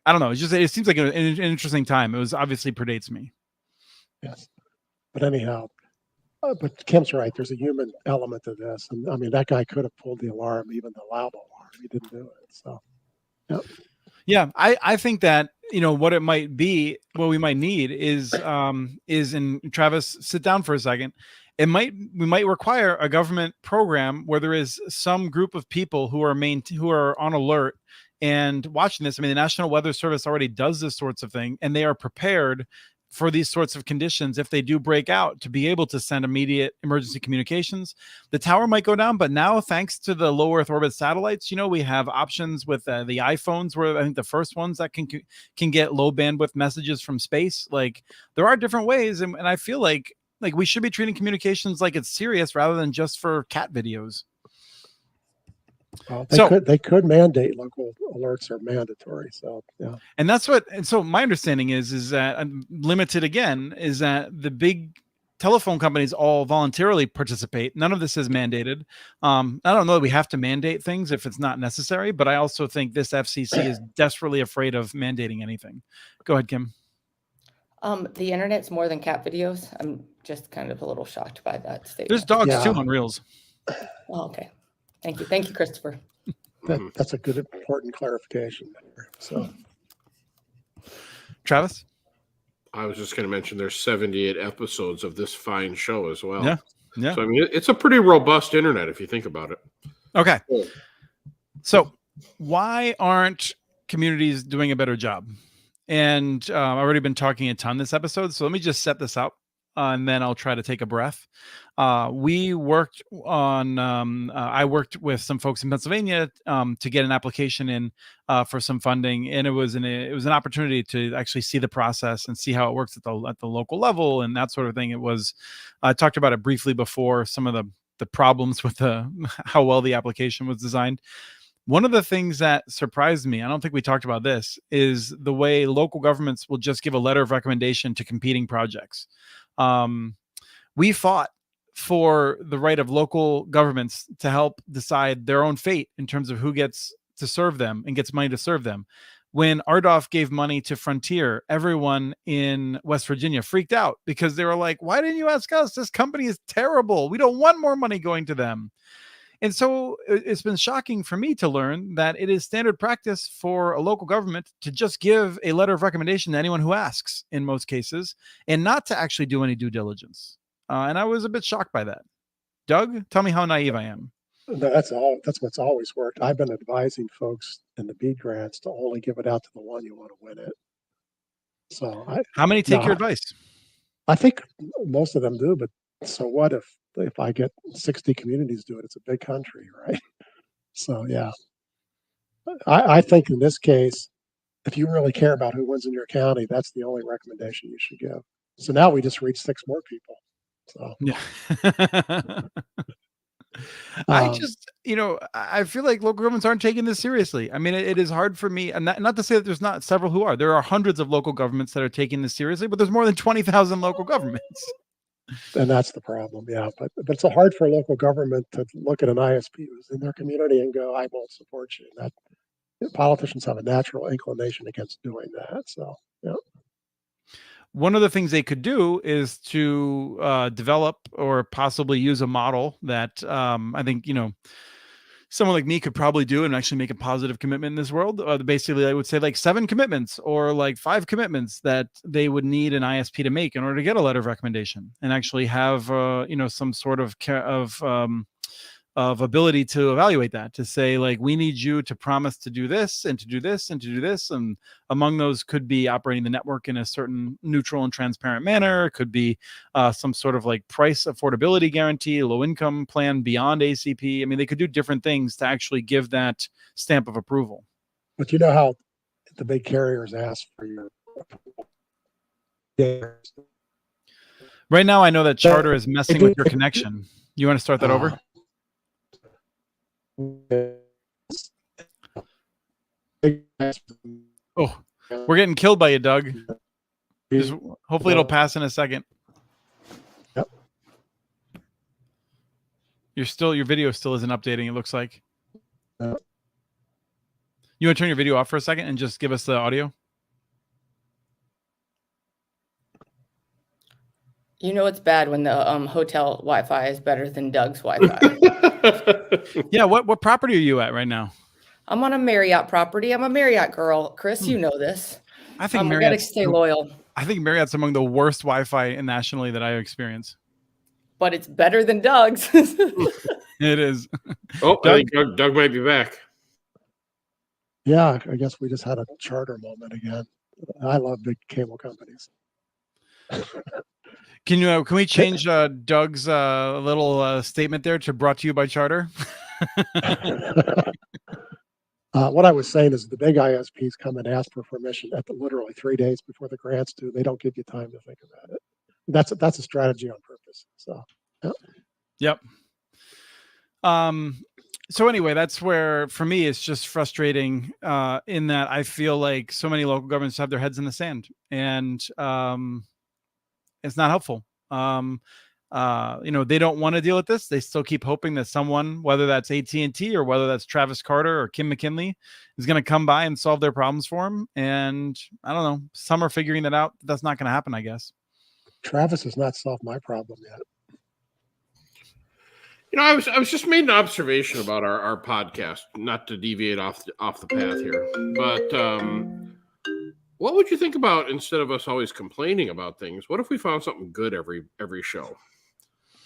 I don't know. It seems like an interesting time. It was obviously predates me. Yes, but anyhow. But Kim's right. There's a human element to this, and I mean that guy could have pulled the alarm, even the allowable alarm. He didn't do it. So, yeah, I think that what it might be, what we might need is in Travis, sit down for a second. We might require a government program where there is some group of people who are on alert and watching this. I mean, the National Weather Service already does this sorts of thing, and they are prepared for these sorts of conditions if they do break out to be able to send immediate emergency communications. The tower might go down, but now thanks to the low Earth orbit satellites, we have options with the iPhones, where I think the first ones that can get low bandwidth messages from space. Like, there are different ways, and I feel like we should be treating communications like it's serious rather than just for cat videos. Well, they could mandate local alerts are mandatory. So yeah, and so my understanding is that limited again is that the big telephone companies all voluntarily participate. None of this is mandated. I don't know that we have to mandate things if it's not necessary, but I also think this FCC is desperately afraid of mandating anything. Go ahead, Kim. The internet's more than cat videos. I'm just kind of a little shocked by that statement. There's dogs too on Reels. Oh, okay. Thank you, Christopher. That's a good, important clarification. So, Travis? I was just going to mention there's 78 episodes of this fine show as well. Yeah. So, I mean, it's a pretty robust internet if you think about it. Okay. So why aren't communities doing a better job? And I've already been talking a ton this episode, so let me just set this up. and then I'll try to take a breath. We worked on, I worked with some folks in Pennsylvania to get an application in for some funding, and it was an opportunity to actually see the process and see how it works at the local level and that sort of thing. It was, I talked about it briefly before, some of the problems with how well the application was designed. One of the things that surprised me, I don't think we talked about this, is the way local governments will just give a letter of recommendation to competing projects. We fought for the right of local governments to help decide their own fate in terms of who gets to serve them and gets money to serve them. When RDOF gave money to Frontier, everyone in West Virginia freaked out because they were like, why didn't you ask us? This company is terrible. We don't want more money going to them. And so it's been shocking for me to learn that it is standard practice for a local government to just give a letter of recommendation to anyone who asks in most cases, and not to actually do any due diligence. And I was a bit shocked by that. Doug, tell me how naive I am. That's what's always worked. I've been advising folks in the BEAD grants to only give it out to the one you want to win it. So how many take your advice? I think most of them do, but so what if I get 60 communities do it? It's a big country, right? So yeah, I think in this case, if you really care about who wins in your county, that's the only recommendation you should give. So now we just reached 6 more people. So yeah. I just, I feel like local governments aren't taking this seriously. I mean, it is hard for me, and not to say that there's not several who are. There are hundreds of local governments that are taking this seriously, but there's more than 20,000 local governments. And that's the problem, yeah. But it's so hard for a local government to look at an ISP who's in their community and go, I won't support you. That politicians have a natural inclination against doing that. So, yeah. One of the things they could do is to develop or possibly use a model that I think, someone like me could probably do and actually make a positive commitment in this world. Basically, I would say like 7 commitments or like 5 commitments that they would need an ISP to make in order to get a letter of recommendation and actually have, some sort of ability to evaluate that, to say like, we need you to promise to do this and to do this and to do this. And among those could be operating the network in a certain neutral and transparent manner. It could be some sort of like price affordability guarantee, low income plan beyond ACP. I mean, they could do different things to actually give that stamp of approval. But you know how the big carriers ask for your approval. Right now, I know that Charter is messing with your connection. You want to start that over? Oh, we're getting killed by you, Doug. Hopefully it'll pass in a second. Yep. Your video still isn't updating, it looks like. Yep. You want to turn your video off for a second and just give us the audio? It's bad when the hotel Wi-Fi is better than Doug's Wi-Fi. Yeah, what property are you at right now? I'm on a Marriott property. I'm a Marriott girl. Chris, you know this. I think I gotta stay loyal. I think Marriott's among the worst Wi-Fi nationally that I experience. But it's better than Doug's. It is. Oh, I think Doug might be back. Yeah, I guess we just had a Charter moment again. I love big cable companies. Can we change Doug's little statement there to brought to you by Charter? What I was saying is the big ISPs come and ask for permission at literally 3 days before the grants due. They don't give you time to think about it. That's a strategy on purpose. So, yeah. Yep. So anyway, that's where for me it's just frustrating in that I feel like so many local governments have their heads in the sand, and it's not helpful. They don't want to deal with this. They still keep hoping that someone, whether that's AT&T or whether that's Travis Carter or Kim McKinley, is going to come by and solve their problems for them. And I don't know, some are figuring that out. That's not going to happen, I guess. Travis has not solved my problem yet. I was just made an observation about our podcast, not to deviate off the path here, but what would you think about, instead of us always complaining about things, what if we found something good every show?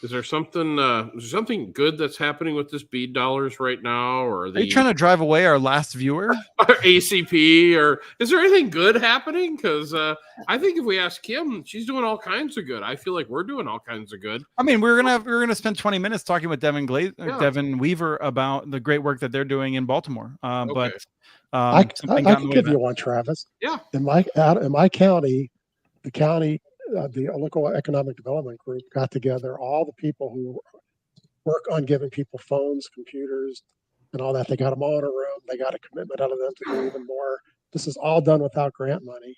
Is there something good that's happening with this BEAD dollars right now, or Are you trying to drive away our last viewer? ACP, or is there anything good happening? Because I think if we ask Kim, she's doing all kinds of good. I feel like we're doing all kinds of good. I mean, we're gonna spend 20 minutes talking with Devin Weaver about the great work that they're doing in Baltimore. But I can give you one, Travis. Yeah. In my county, the local economic development group got together all the people who work on giving people phones, computers, and all that. They got them all in a room. They got a commitment out of them to do even more. This is all done without grant money,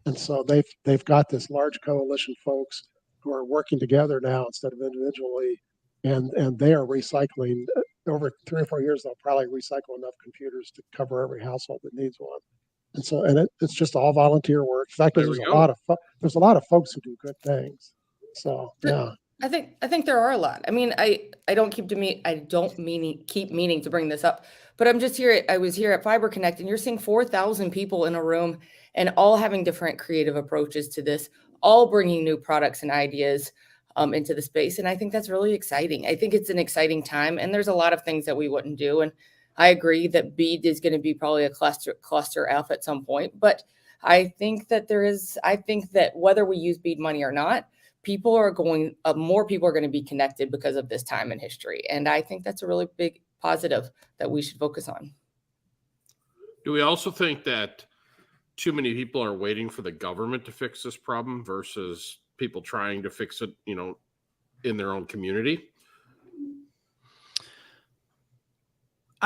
and so they've got this large coalition of folks who are working together now instead of individually, and they are recycling. Over 3 or 4 years, they'll probably recycle enough computers to cover every household that needs one. And so, it's just all volunteer work. In fact, there's a lot of folks who do good things. So, yeah. I think there are a lot. I mean, I don't keep meaning to bring this up, but I'm just here. I was here at Fiber Connect, and you're seeing 4,000 people in a room, and all having different creative approaches to this, all bringing new products and ideas into the space. And I think that's really exciting. I think it's an exciting time, and there's a lot of things that we wouldn't do. And I agree that BEAD is going to be probably a cluster F at some point, but I think that whether we use BEAD money or not, more people are going to be connected because of this time in history. And I think that's a really big positive that we should focus on. Do we also think that too many people are waiting for the government to fix this problem versus people trying to fix it, in their own community?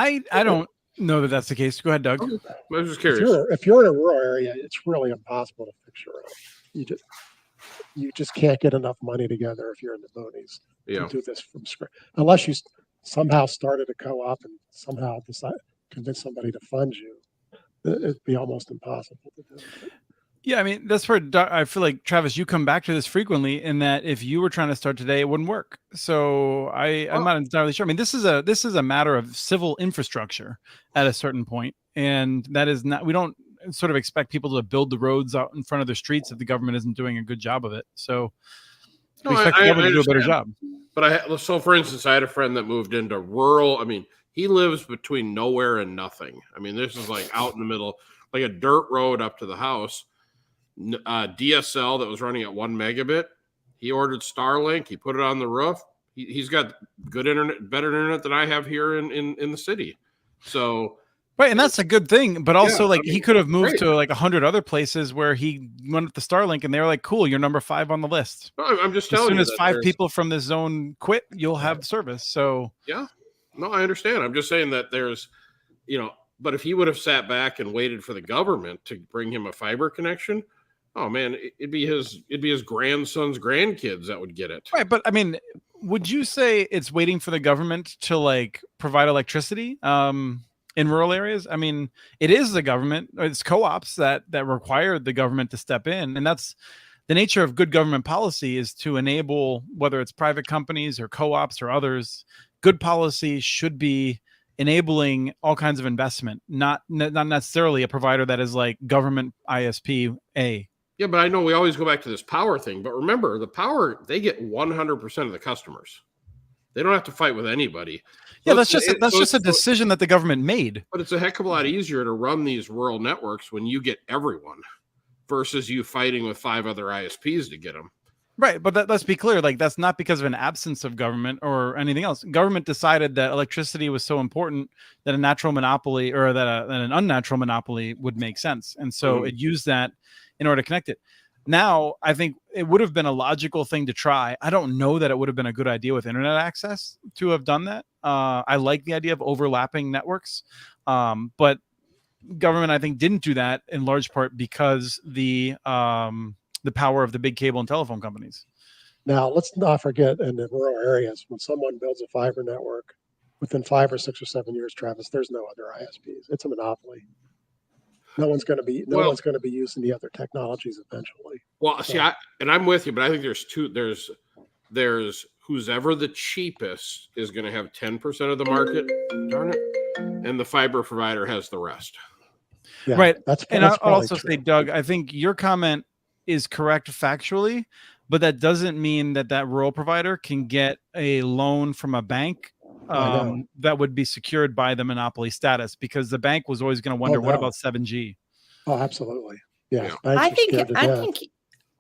I don't know that that's the case. Go ahead, Doug. I was just curious. If you're in a rural area, it's really impossible to fix your own. You just can't get enough money together if you're in the boonies to do this from scratch, unless you somehow started a co-op and somehow convince somebody to fund you. It'd be almost impossible to do. Yeah, I mean, that's where I feel like, Travis, you come back to this frequently, in that if you were trying to start today, it wouldn't work. So I'm not entirely sure. I mean, this is a matter of civil infrastructure at a certain point, and that is not. We don't sort of expect people to build the roads out in front of their streets if the government isn't doing a good job of it. So we expect the government to do a better job. But so for instance, I had a friend that moved into rural. I mean, he lives between nowhere and nothing. I mean, this is like out in the middle, like a dirt road up to the house. DSL that was running at 1 megabit. He ordered Starlink. He put it on the roof. He's got good internet, better internet than I have here in the city. So right, and that's a good thing. But also, he could have moved to like 100 other places where he went with the Starlink, and they were like, "Cool, you're number 5 on the list." No, I'm just telling you. As soon as 5 people from this zone quit, you'll have service. So yeah, no, I understand. I'm just saying that there's, but if he would have sat back and waited for the government to bring him a fiber connection. Oh man, it'd be his grandson's grandkids that would get it. Right, but I mean, would you say it's waiting for the government to provide electricity in rural areas? I mean, it is the government, or it's co-ops that require the government to step in, and that's the nature of good government policy, is to enable, whether it's private companies or co-ops or others. Good policy should be enabling all kinds of investment, not necessarily a provider that is like government ISP A. Yeah, but I know we always go back to this power thing. But remember, the power, they get 100% of the customers. They don't have to fight with anybody. Yeah, that's just a decision that the government made. But it's a heck of a lot easier to run these rural networks when you get everyone versus you fighting with 5 other ISPs to get them. Right, but let's be clear. That's not because of an absence of government or anything else. Government decided that electricity was so important that a natural monopoly, or that an unnatural monopoly, would make sense, and so it used that in order to connect it. Now, I think it would have been a logical thing to try. I don't know that it would have been a good idea with internet access to have done that. I like the idea of overlapping networks, but government, I think, didn't do that in large part because the power of the big cable and telephone companies. Now, let's not forget, in the rural areas, when someone builds a fiber network, within 5 or 6 or 7 years, Travis, there's no other ISPs. It's a monopoly. No one's going to be using the other technologies eventually. Well, see, I'm with you, but I think there's who's ever the cheapest is going to have 10% of the market. Darn it. And the fiber provider has the rest. Yeah, right. That's I'll also true. say, Doug, I think your comment is correct factually, but that doesn't mean that that rural provider can get a loan from a bank that would be secured by the monopoly status, because the bank was always going to wonder, what about 7G? Oh, absolutely. Yes. Yeah. Banks I are think scared to death.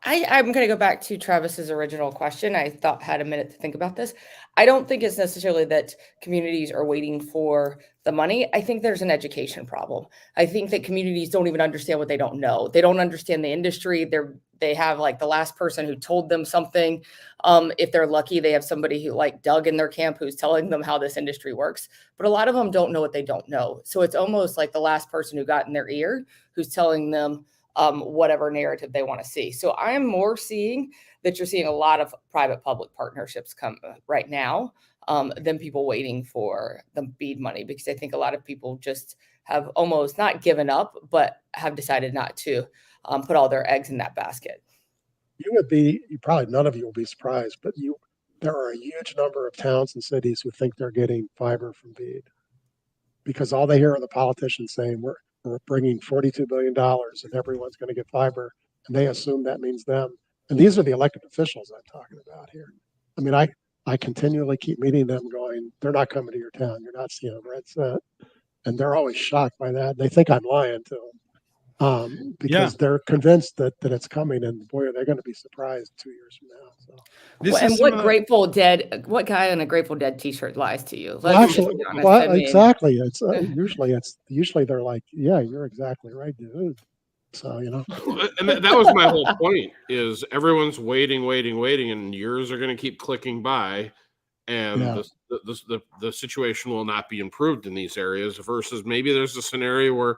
I'm going to go back to Travis's original question. I thought had a minute to think about this. I don't think it's necessarily that communities are waiting for the money. I think there's an education problem. I think that communities don't even understand what they don't know. They don't understand the industry. They have like the last person who told them something. If they're lucky, they have somebody who like Doug in their camp who's telling them how this industry works. But a lot of them don't know what they don't know. So it's almost like the last person who got in their ear who's telling them whatever narrative they want to see. So I'm more seeing that you're seeing a lot of private-public partnerships come right now than people waiting for the BEAD money, because I think a lot of people just have almost not given up, but have decided not to put all their eggs in that basket. Probably none of you will be surprised, but there are a huge number of towns and cities who think they're getting fiber from BEAD, because all they hear are the politicians saying we're bringing $42 billion and everyone's going to get fiber, and they assume that means them. And these are the elected officials I'm talking about here. I mean, I continually keep meeting them going, they're not coming to your town. You're not seeing a red set. And they're always shocked by that. They think I'm lying to them because they're convinced that it's coming. And boy, are they going to be surprised 2 years from now. So. What guy in a Grateful Dead t-shirt lies to you? Exactly. It's usually they're like, yeah, you're exactly right, dude. So, and that was my whole point, is everyone's waiting, and years are going to keep clicking by, and the situation will not be improved in these areas, versus maybe there's a scenario where,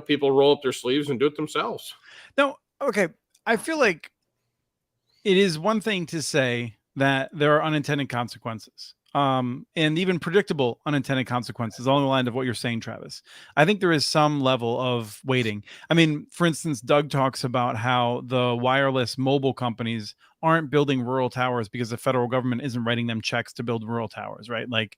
people roll up their sleeves and do it themselves. No. Okay. I feel like it is one thing to say that there are unintended consequences, and even predictable unintended consequences along the line of what you're saying, Travis. I think there is some level of waiting. I mean, for instance, Doug talks about how the wireless mobile companies aren't building rural towers because the federal government isn't writing them checks to build rural towers, right? Like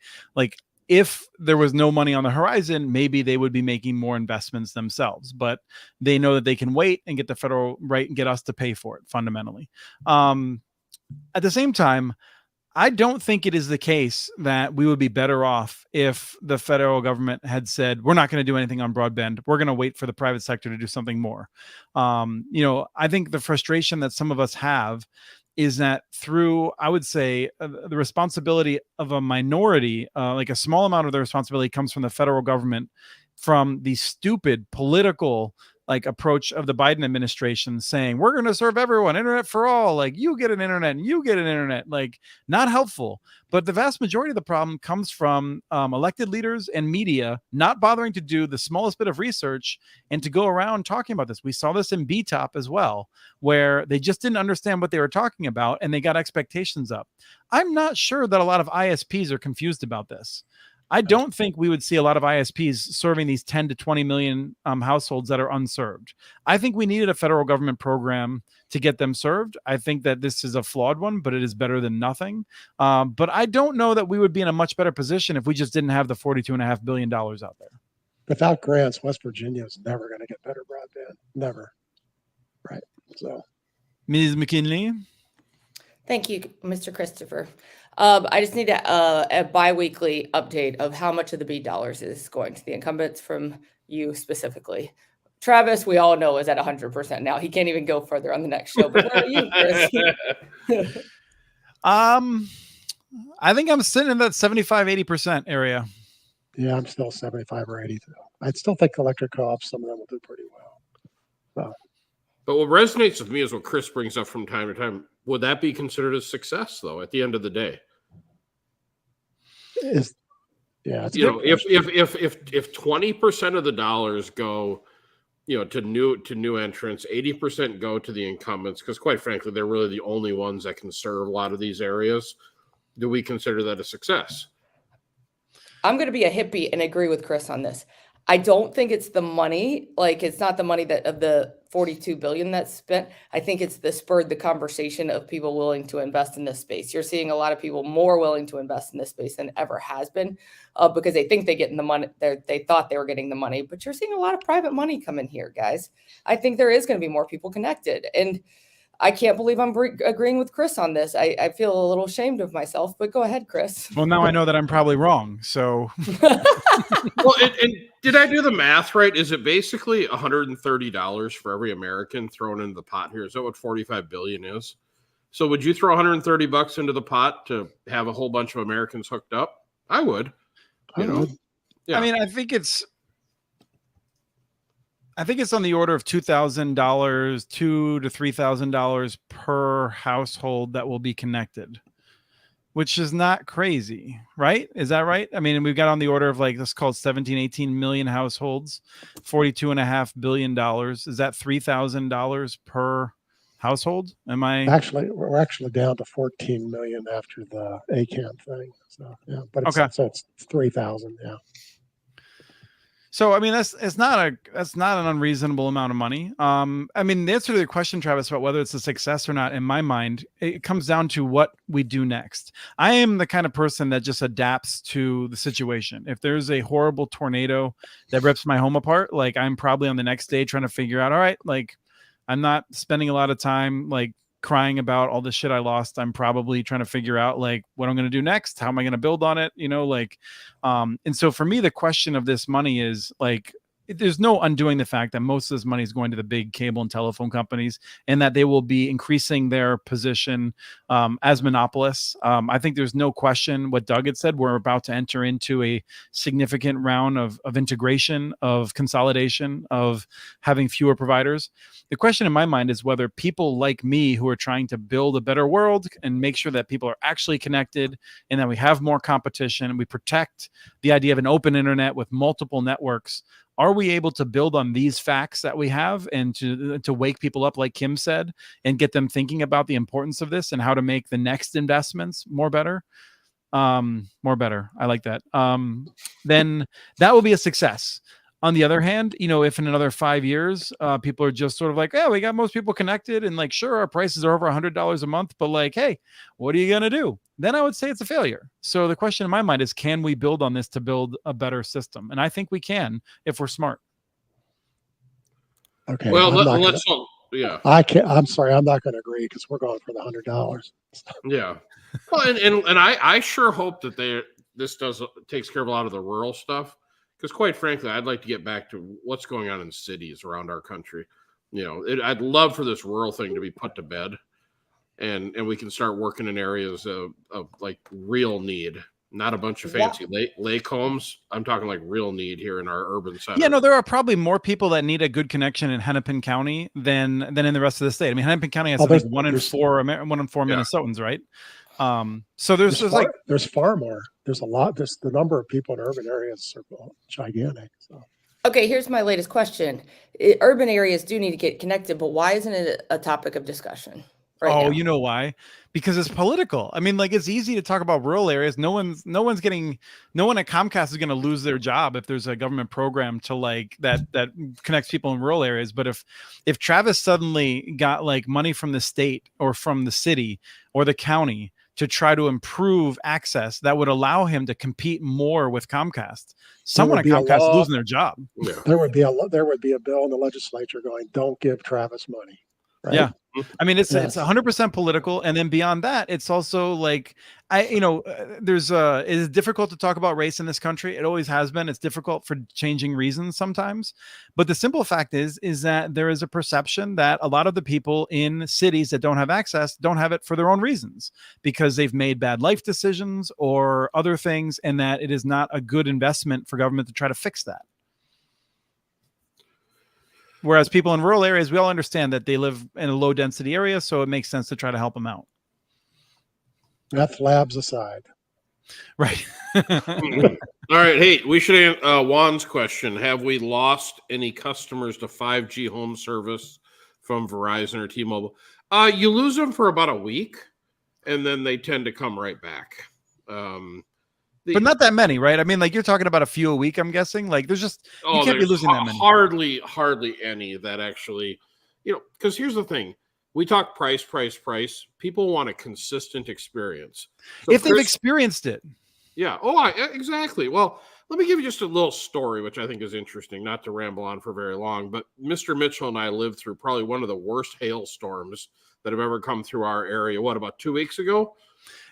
if there was no money on the horizon, maybe they would be making more investments themselves, but they know that they can wait and get the federal right and get us to pay for it fundamentally. At the same time, I don't think it is the case that we would be better off if the federal government had said, we're not going to do anything on broadband. We're going to wait for the private sector to do something more. I think the frustration that some of us have is that through, I would say, the responsibility of a minority, like a small amount of the responsibility comes from the federal government, from the stupid political approach of the Biden administration saying, we're going to serve everyone, internet for all, like you get an internet and you get an internet, not helpful. But the vast majority of the problem comes from elected leaders and media not bothering to do the smallest bit of research and to go around talking about this. We saw this in BTOP as well, where they just didn't understand what they were talking about and they got expectations up. I'm not sure that a lot of ISPs are confused about this. I don't think we would see a lot of ISPs serving these 10 to 20 million households that are unserved. I think we needed a federal government program to get them served. I think that this is a flawed one, but it is better than nothing. But I don't know that we would be in a much better position if we just didn't have the $42.5 billion out there. Without grants, West Virginia is never going to get better broadband. Never. Right. So, Ms. McKinley. Thank you, Mr. Christopher. I just need a biweekly update of how much of the BEAD dollars is going to the incumbents from you specifically. Travis, we all know, is at 100% now. He can't even go further on the next show. But where are you, Chris? I think I'm sitting in that 75-80% area. Yeah, I'm still 75 or 80. I still think electric co-ops, some of them will do pretty well. But what resonates with me is what Chris brings up from time to time. Would that be considered a success, though, at the end of the day? If 20% of the dollars go, to new entrants, 80% go to the incumbents, because quite frankly, they're really the only ones that can serve a lot of these areas. Do we consider that a success? I'm going to be a hippie and agree with Chris on this. I don't think it's the money, it's not the money that of the 42 billion that's spent. I think it's the conversation of people willing to invest in this space. You're seeing a lot of people more willing to invest in this space than ever has been, because they think they get in the money. They thought they were getting the money, but you're seeing a lot of private money come in here, guys. I think there is going to be more people connected. And I can't believe I'm agreeing with Chris on this. I feel a little ashamed of myself, but go ahead, Chris. Well, now I know that I'm probably wrong. So, Well, and did I do the math right? Is it basically $130 for every American thrown into the pot here? Is that what 45 billion is? So would you throw $130 into the pot to have a whole bunch of Americans hooked up? I would. You know? Yeah. I mean, I think it's on the order of $2,000, $2,000 to $3,000 per household that will be connected, which is not crazy, right? Is that right? I mean, we've got on the order of like, let's call it 17, 18 million households, $42.5 billion. Is that $3,000 per household? Am I We're actually down to 14 million after the ACAM thing. So yeah, but Okay. so it's 3,000. Yeah. So, I mean, that's not an unreasonable amount of money. I mean, the answer to the question, Travis, about whether it's a success or not, in my mind, it comes down to what we do next. I am the kind of person that just adapts to the situation. If there's a horrible tornado that rips my home apart, like I'm probably on the next day trying to figure out, all right, like I'm not spending a lot of time like crying about all the shit I lost. I'm probably trying to figure out like what I'm going to do next. How am I going to build on it? You know, like, and so for me, the question of this money is like, there's no undoing the fact that most of this money is going to the big cable and telephone companies and that they will be increasing their position as monopolists. I think there's no question what Doug had said. We're about to enter into a significant round of integration, of consolidation, of having fewer providers. The question in my mind is whether people like me who are trying to build a better world and make sure that people are actually connected and that we have more competition and we protect the idea of an open internet with multiple networks. Are we able to build on these facts that we have and to wake people up, like Kim said, and get them thinking about the importance of this and how to make the next investments more better? More better. I like that. Then that will be a success. On the other hand, you know, if in another 5 years, people are just sort of like, yeah, we got most people connected and like, sure, our prices are over $100 a month, but like, hey, what are you going to do? Then I would say it's a failure. So the question in my mind is, can we build on this to build a better system? And I think we can if we're smart. Okay. Well, let's hope. Yeah. I can't. I'm sorry. I'm not going to agree because we're going for the $100. Yeah. Well, and I sure hope that this takes care of a lot of the rural stuff. Because quite frankly, I'd like to get back to what's going on in cities around our country. You know, I'd love for this rural thing to be put to bed, and we can start working in areas of like real need, not a bunch of fancy lake homes. I'm talking like real need here in our urban center. Yeah, no, there are probably more people that need a good connection in Hennepin County than in the rest of the state. I mean, Hennepin County has like one in four Minnesotans, right? So there's far more. There's a lot. The number of people in urban areas are gigantic. So. Okay, here's my latest question. Urban areas do need to get connected, but why isn't it a topic of discussion right now? You know why? Because it's political. I mean, like it's easy to talk about rural areas. No one at Comcast is going to lose their job if there's a government program to like that connects people in rural areas. But if Travis suddenly got like money from the state or from the city or the county to try to improve access that would allow him to compete more with Comcast, someone at Comcast is losing their job. Yeah. There would be a bill in the legislature going, don't give Travis money. Right? Yeah. I mean, it's 100% political. And then beyond that, it's also like, it is difficult to talk about race in this country. It always has been. It's difficult for changing reasons sometimes. But the simple fact is that there is a perception that a lot of the people in cities that don't have access don't have it for their own reasons because they've made bad life decisions or other things, and that it is not a good investment for government to try to fix that. Whereas people in rural areas, we all understand that they live in a low density area, so it makes sense to try to help them out. Meth labs aside. Right. All right. Hey, we should Juan's question. Have we lost any customers to 5G home service from Verizon or T-Mobile? You lose them for about a week, and then they tend to come right back. But not that many, right? I mean, like you're talking about a few a week, I'm guessing. Like there's just, you can't be losing that many. Hardly any that actually, because here's the thing. We talk price. People want a consistent experience. So if they've experienced it. Yeah. Exactly. Well, let me give you just a little story, which I think is interesting, not to ramble on for very long, but Mr. Mitchell and I lived through probably one of the worst hailstorms that have ever come through our area. What, about 2 weeks ago?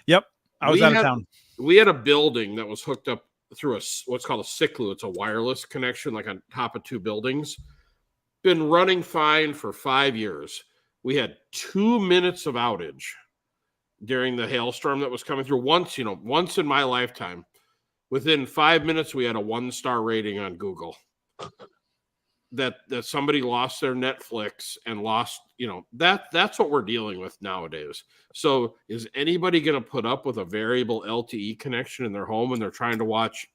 Yep. I was out of town. We had a building that was hooked up through what's called a SICLU. It's a wireless connection, like on top of 2 buildings. Been running fine for 5 years. We had 2 minutes of outage during the hailstorm that was coming through. Once in my lifetime. Within 5 minutes, we had a 1-star rating on Google. That somebody lost their Netflix and lost, that's what we're dealing with nowadays. So is anybody going to put up with a variable LTE connection in their home when they're trying to watch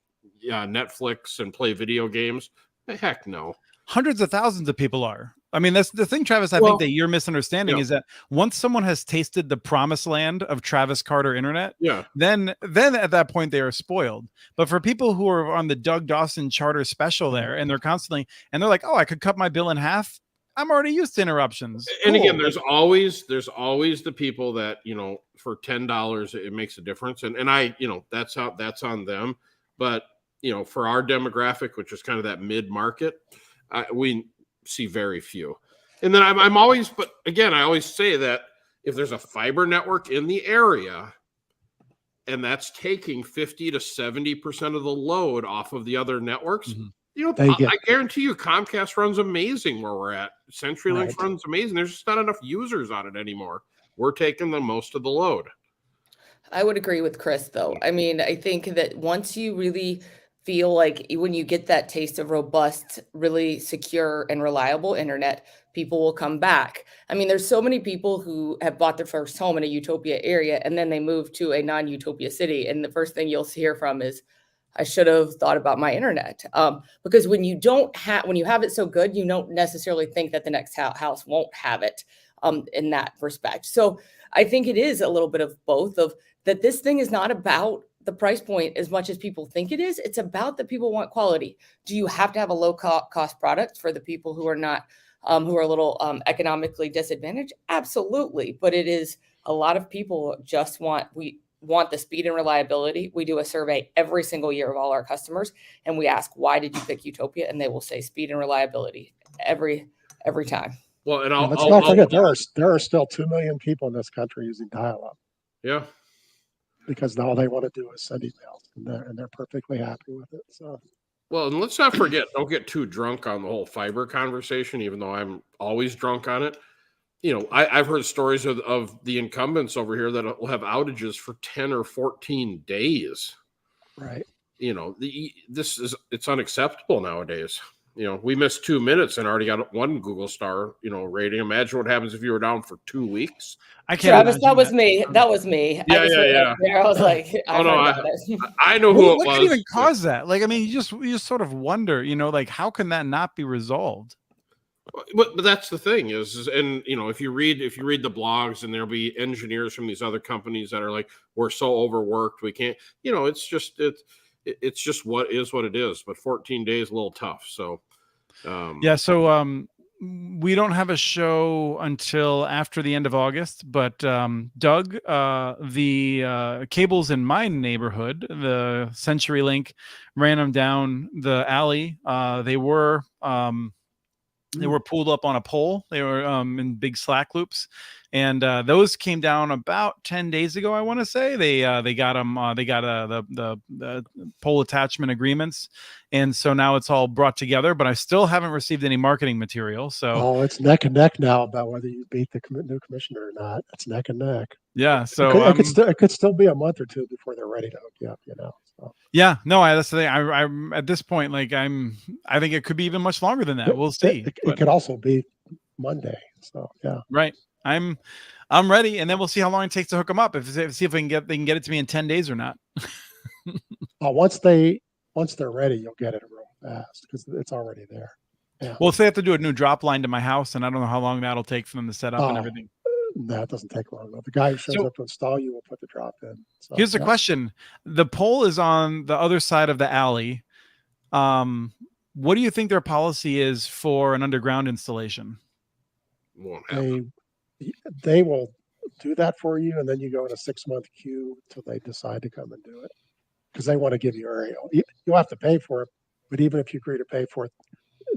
Netflix and play video games? Heck no. Hundreds of thousands of people are. I mean, that's the thing, Travis, I think that you're misunderstanding is that once someone has tasted the promised land of Travis Carter internet, then at that point they are spoiled. But for people who are on the Doug Dawson charter special there, and they're like, oh, I could cut my bill in half. I'm already used to interruptions. And again, there's always the people that, for $10, it makes a difference. And I, that's on them. But, for our demographic, which is kind of that mid-market, we see very few. And then I always say that if there's a fiber network in the area and that's taking 50 to 70% of the load off of the other networks, I guarantee you Comcast runs amazing where we're at. CenturyLink runs amazing. There's just not enough users on it anymore. We're taking the most of the load. I would agree with Chris, though. I mean, I think that once you really feel like when you get that taste of robust, really secure and reliable internet, people will come back. I mean, there's so many people who have bought their first home in a Utopia area and then they move to a non-Utopia city. And the first thing you'll hear from is, I should have thought about my internet. Because when you have it so good, you don't necessarily think that the next house won't have it in that respect. So I think it is a little bit of both of that. This thing is not about the price point as much as people think it is. It's about that people want quality. Do you have to have a low cost product for the people who are not, who are a little economically disadvantaged? Absolutely. But it is a lot of people we want the speed and reliability. We do a survey every single year of all our customers, and we ask, why did you pick Utopia? And they will say speed and reliability every time. Well, and let's not forget there are still 2 million people in this country using dial-up. Yeah. Because all they want to do is send emails, and they're perfectly happy with it. So, well, and let's not forget, don't get too drunk on the whole fiber conversation, even though I'm always drunk on it. I've heard stories of the incumbents over here that will have outages for 10 or 14 days. Right. It's unacceptable nowadays. We missed 2 minutes and already got 1 Google star, rating. Imagine what happens if you were down for 2 weeks. I can't. Travis, that was me. That was me. Yeah. I was like, I know who it was. What could even cause that? Like, I mean, you just sort of wonder, like, how can that not be resolved? But that's the thing is, and if you read the blogs, and there'll be engineers from these other companies that are like, we're so overworked, we can't. It's just what it is. But 14 days is a little tough. So So we don't have a show until after the end of August, but Doug, the cables in my neighborhood, the CenturyLink, ran them down the alley. They were pulled up on a pole. They were in big slack loops, and those came down about 10 days ago. I want to say they got them. They got the pole attachment agreements, and so now it's all brought together. But I still haven't received any marketing material. So it's neck and neck now about whether you beat the new commissioner or not. It's neck and neck. Yeah. So it could still be a month or two before they're ready to hook you up. So. Yeah, no, that's the thing. I'm at this point, like I think it could be even much longer than that. We'll see. It could also be Monday. So yeah. Right. I'm ready, and then we'll see how long it takes to hook them up. See if they can get it to me in 10 days or not. Once they're ready, you'll get it real fast because it's already there. Yeah. Well, if they have to do a new drop line to my house, and I don't know how long that'll take for them to set up and everything. That doesn't take long. The guy who shows up to install you will put the drop in. So, here's the question. The pole is on the other side of the alley. What do you think their policy is for an underground installation? They will do that for you, and then you go in a 6-month queue till they decide to come and do it because they want to give you aerial. You'll have to pay for it, but even if you agree to pay for it,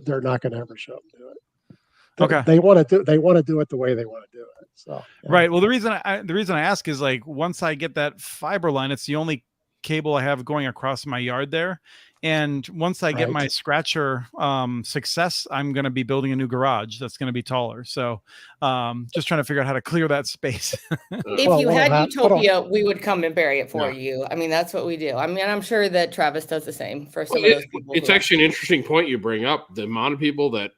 they're not going to ever show up and do it. They want to do it the way they want to do it. So yeah. Right. Well, the reason I ask is like once I get that fiber line, it's the only cable I have going across my yard there. And once I get my scratcher success, I'm going to be building a new garage that's going to be taller. So just trying to figure out how to clear that space. If you had Utopia, we would come and bury it for you. I mean, that's what we do. I mean, I'm sure that Travis does the same for some of those people. It's actually an interesting point you bring up. The amount of people that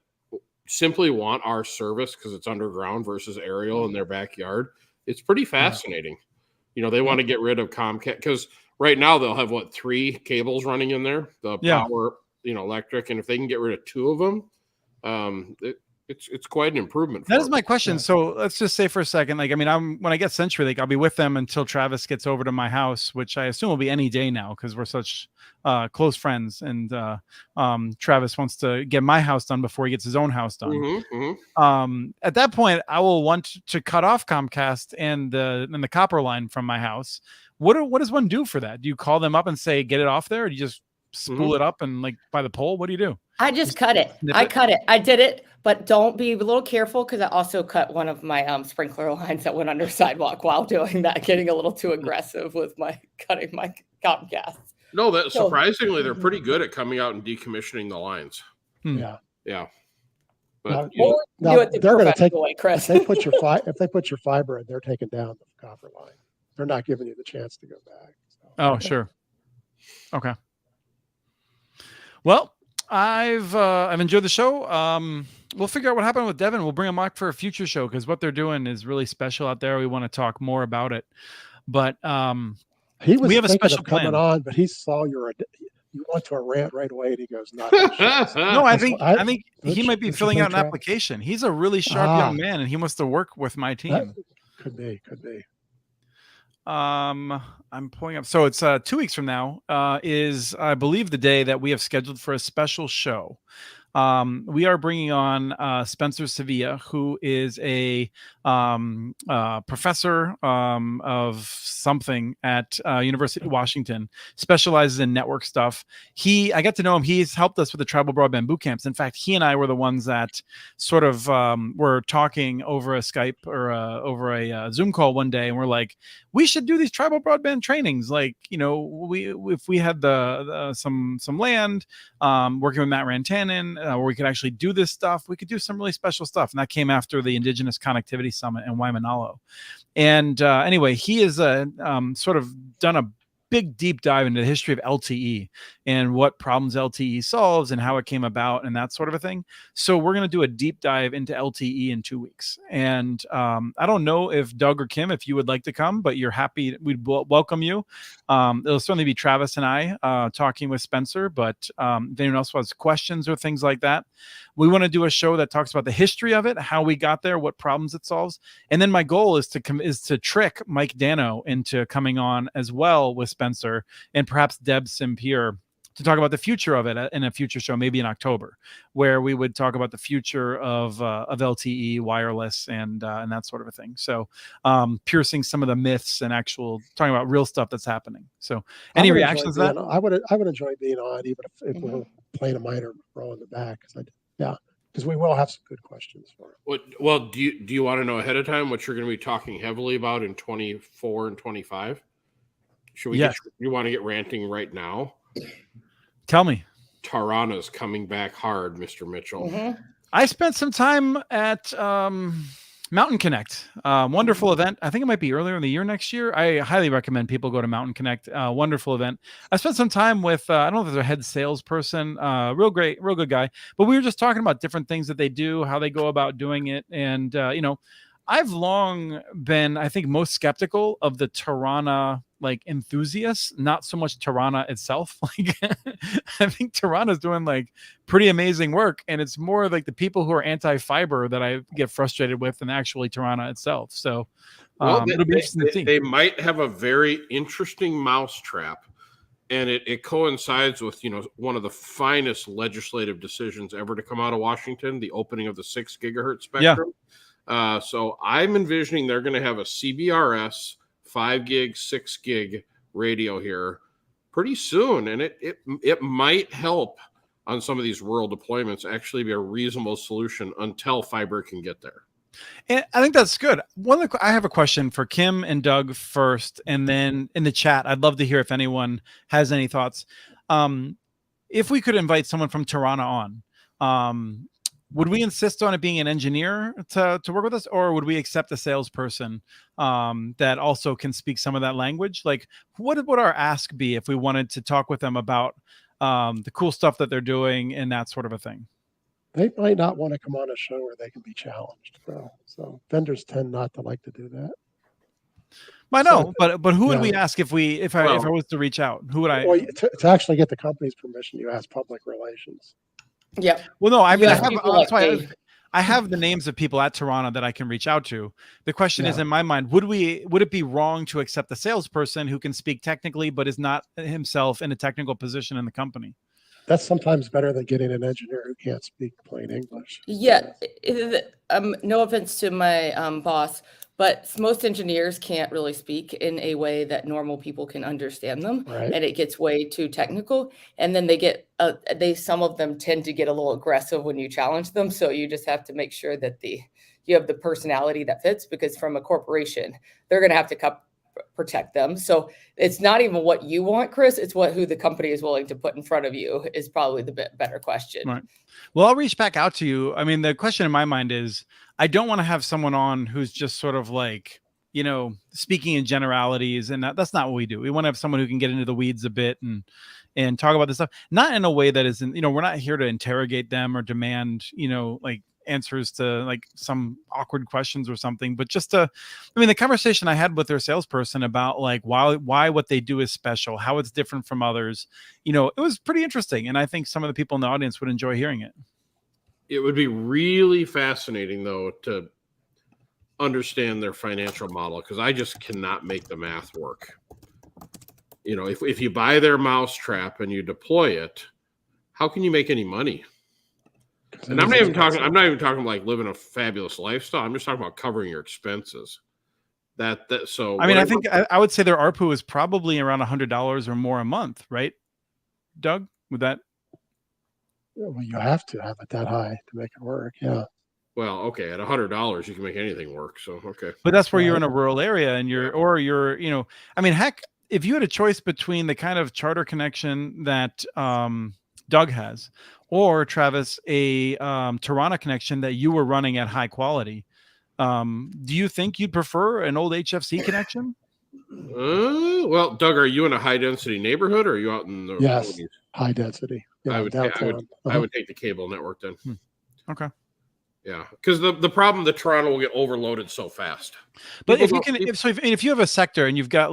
simply want our service because it's underground versus aerial in their backyard. It's pretty fascinating. You know, they want to get rid of Comcast because right now they'll have 3 cables running in there, the power, electric. And if they can get rid of 2 of them, it's quite an improvement. That is my question. So let's just say for a second, like, I mean, when I get CenturyLink, I'll be with them until Travis gets over to my house, which I assume will be any day now because we're such close friends. And Travis wants to get my house done before he gets his own house done. At that point, I will want to cut off Comcast and the copper line from my house. What does one do for that? Do you call them up and say, get it off there? Or do you just spool it up and like by the pole? What do you do? I just cut it. I did it, but don't be a little careful because I also cut one of my sprinkler lines that went under sidewalk while doing that, getting a little too aggressive with my cutting my Comcast. No, surprisingly, they're pretty good at coming out and decommissioning the lines. Yeah. But they're going to take away, Chris. If they put your fiber in, they're taking down the copper line. They're not giving you the chance to go back. So. Oh, sure. Okay. Well, I've enjoyed the show. We'll figure out what happened with Devin. We'll bring him back for a future show because what they're doing is really special out there. We want to talk more about it. But we have a special plan coming on, but he saw you went to a rant right away, and he goes, "Not." No, I think he might be filling out an application. He's a really sharp young man, and he wants to work with my team. Could be. I'm pulling up. So it's 2 weeks from now is I believe the day that we have scheduled for a special show. We are bringing on Spencer Sevilla, who is a professor of something at University of Washington, specializes in network stuff. I got to know him. He's helped us with the tribal broadband boot camps. In fact, he and I were the ones that sort of were talking over a Skype or over a Zoom call one day, and we're like, we should do these tribal broadband trainings. Like, if we had some land, working with Matt Rantanen, where we could actually do this stuff, we could do some really special stuff. And that came after the Indigenous Connectivity Summit in Waimanalo. And anyway, he has sort of done a big deep dive into the history of LTE and what problems LTE solves and how it came about and that sort of a thing. So we're going to do a deep dive into LTE in 2 weeks. And I don't know if Doug or Kim, if you would like to come, but you're happy, we'd welcome you. It'll certainly be Travis and I talking with Spencer, but if anyone else has questions or things like that, we want to do a show that talks about the history of it, how we got there, what problems it solves. And then my goal is to trick Mike Dano into coming on as well with Spencer and perhaps Deb Simpier to talk about the future of it in a future show, maybe in October, where we would talk about the future of LTE, wireless, and that sort of a thing. So piercing some of the myths and talking about real stuff that's happening. So any reactions to that? I would enjoy being on, even if we're playing a minor role in the back. Because we will have some good questions for it. Well, do you want to know ahead of time what you're going to be talking heavily about in 24 and 25? Should we? Yes. You want to get ranting right now? Tell me. Tarana's coming back hard, Mr. Mitchell. I spent some time at Mountain Connect, wonderful event. I think it might be earlier in the year next year. I highly recommend people go to Mountain Connect. Wonderful event. I spent some time with, I don't know if there's a head salesperson, real good guy, but we were just talking about different things that they do, how they go about doing it. And, I've long been, I think, most skeptical of the Tarana enthusiasts, not so much Tarana itself. I think Tarana's doing pretty amazing work, and it's more like the people who are anti-fiber that I get frustrated with than actually Tarana itself. So it'll be interesting to see. They might have a very interesting mousetrap, and it coincides with one of the finest legislative decisions ever to come out of Washington, the opening of the 6 gigahertz spectrum. So I'm envisioning they're going to have a CBRS 5 gig, 6 gig radio here pretty soon. And it might help on some of these rural deployments actually be a reasonable solution until fiber can get there. And I think that's good. I have a question for Kim and Doug first, and then in the chat, I'd love to hear if anyone has any thoughts. If we could invite someone from Tirana on, would we insist on it being an engineer to work with us, or would we accept a salesperson that also can speak some of that language? Like, what would our ask be if we wanted to talk with them about the cool stuff that they're doing and that sort of a thing? They might not want to come on a show where they can be challenged, though. So vendors tend not to like to do that. I know, but who would Yeah. we ask if I was to reach out? Who would I? Well, to actually get the company's permission, you ask public relations. Yeah. Well, no, I mean, ask people like me. I have the names of people at Tirana that I can reach out to. The question is, Yeah. in my mind, would it be wrong to accept a salesperson who can speak technically but is not himself in a technical position in the company? That's sometimes better than getting an engineer who can't speak plain English. Yeah. No offense to my boss, but most engineers can't really speak in a way that normal people can understand them. Right. And it gets way too technical. And then some of them tend to get a little aggressive when you challenge them. So you just have to make sure that you have the personality that fits, because from a corporation, they're going to have to protect them. So it's not even what you want, Chris. It's who the company is willing to put in front of you is probably the better question. Right. Well, I'll reach back out to you. I mean, the question in my mind is, I don't want to have someone on who's just sort of like, speaking in generalities, and that's not what we do. We want to have someone who can get into the weeds a bit and talk about this stuff, not in a way that isn't, we're not here to interrogate them or demand, like answers to like some awkward questions or something, but just the conversation I had with their salesperson about like why what they do is special, how it's different from others, it was pretty interesting. And I think some of the people in the audience would enjoy hearing it. It would be really fascinating though to understand their financial model, because I just cannot make the math work. If you buy their mousetrap and you deploy it, how can you make any money? And I'm not even talking like living a fabulous lifestyle. I'm just talking about covering your expenses. So I mean, I think I would say their ARPU is probably around $100 or more a month, right? Doug, would that? Well, you have to have it that high to make it work. Yeah. Well, okay, at $100 you can make anything work. So okay. But that's where you're in a rural area and you're I mean, heck, if you had a choice between the kind of charter connection that Doug has, or Travis, a Tirana connection that you were running at high quality, do you think you'd prefer an old HFC connection? Well, Doug, are you in a high density neighborhood, or are you out in the Yes, high density? Yeah, I would take the cable network then. Okay. Yeah, because the problem, the Toronto will get overloaded so fast. But if you have a sector and you've got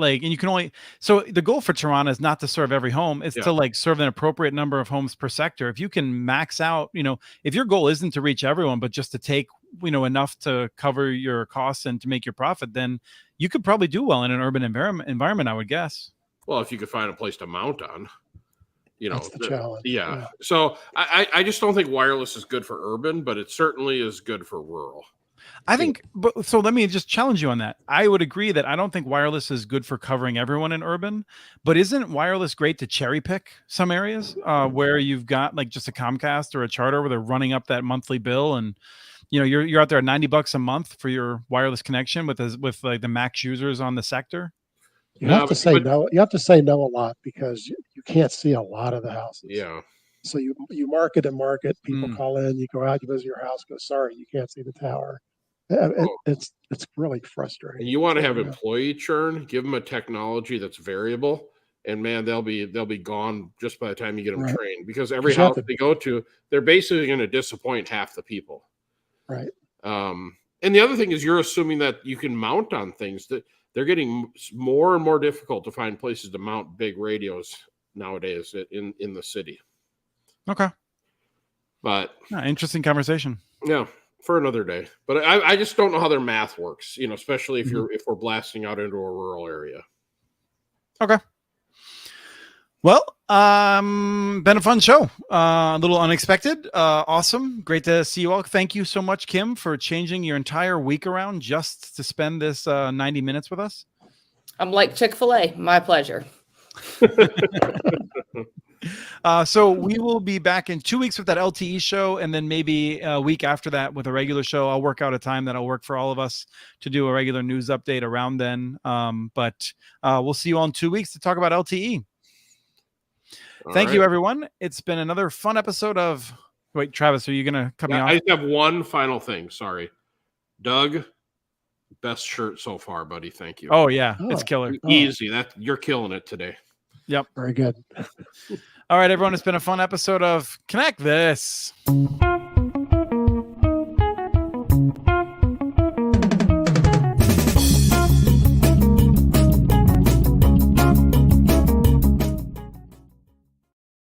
so the goal for Toronto is not to serve every home, it's to like serve an appropriate number of homes per sector. If you can max out, if your goal isn't to reach everyone, but just to take, enough to cover your costs and to make your profit, then you could probably do well in an urban environment, I would guess. Well, if you could find a place to mount on. That's the challenge. Yeah. So I just don't think wireless is good for urban, but it certainly is good for rural. I think, so let me just challenge you on that. I would agree that I don't think wireless is good for covering everyone in urban, but isn't wireless great to cherry pick some areas where you've got like just a Comcast or a Charter where they're running up that monthly bill, and you're out there at $90 a month for your wireless connection with like the max users on the sector. You have to say no. You have to say no a lot because you can't see a lot of the houses. Yeah. So you market. People call in. You go out. You visit your house. Go, sorry, you can't see the tower. It's really frustrating. And you want to have employee churn. Give them a technology that's variable, and man, they'll be gone just by the time you get them trained. Because every house they go to, they're basically going to disappoint half the people. Right. And the other thing is, you're assuming that you can mount on things that. They're getting more and more difficult to find places to mount big radios nowadays in the city. Okay. But interesting conversation. Yeah, for another day. But I just don't know how their math works, especially if we're blasting out into a rural area. Okay. Well, been a fun show. A little unexpected. Awesome. Great to see you all. Thank you so much, Kim, for changing your entire week around just to spend this 90 minutes with us. I'm like Chick-fil-A. My pleasure. So we will be back in 2 weeks with that LTE show, and then maybe a week after that with a regular show. I'll work out a time that'll work for all of us to do a regular news update around then. But we'll see you all in 2 weeks to talk about LTE. Thank you, everyone. It's been another fun episode of... Wait, Travis, are you going to cut me off? I just have one final thing. Sorry. Doug, best shirt so far, buddy. Thank you. Oh, yeah. It's killer. Easy. You're killing it today. Yep. Very good. All right, everyone. It's been a fun episode of Connect This.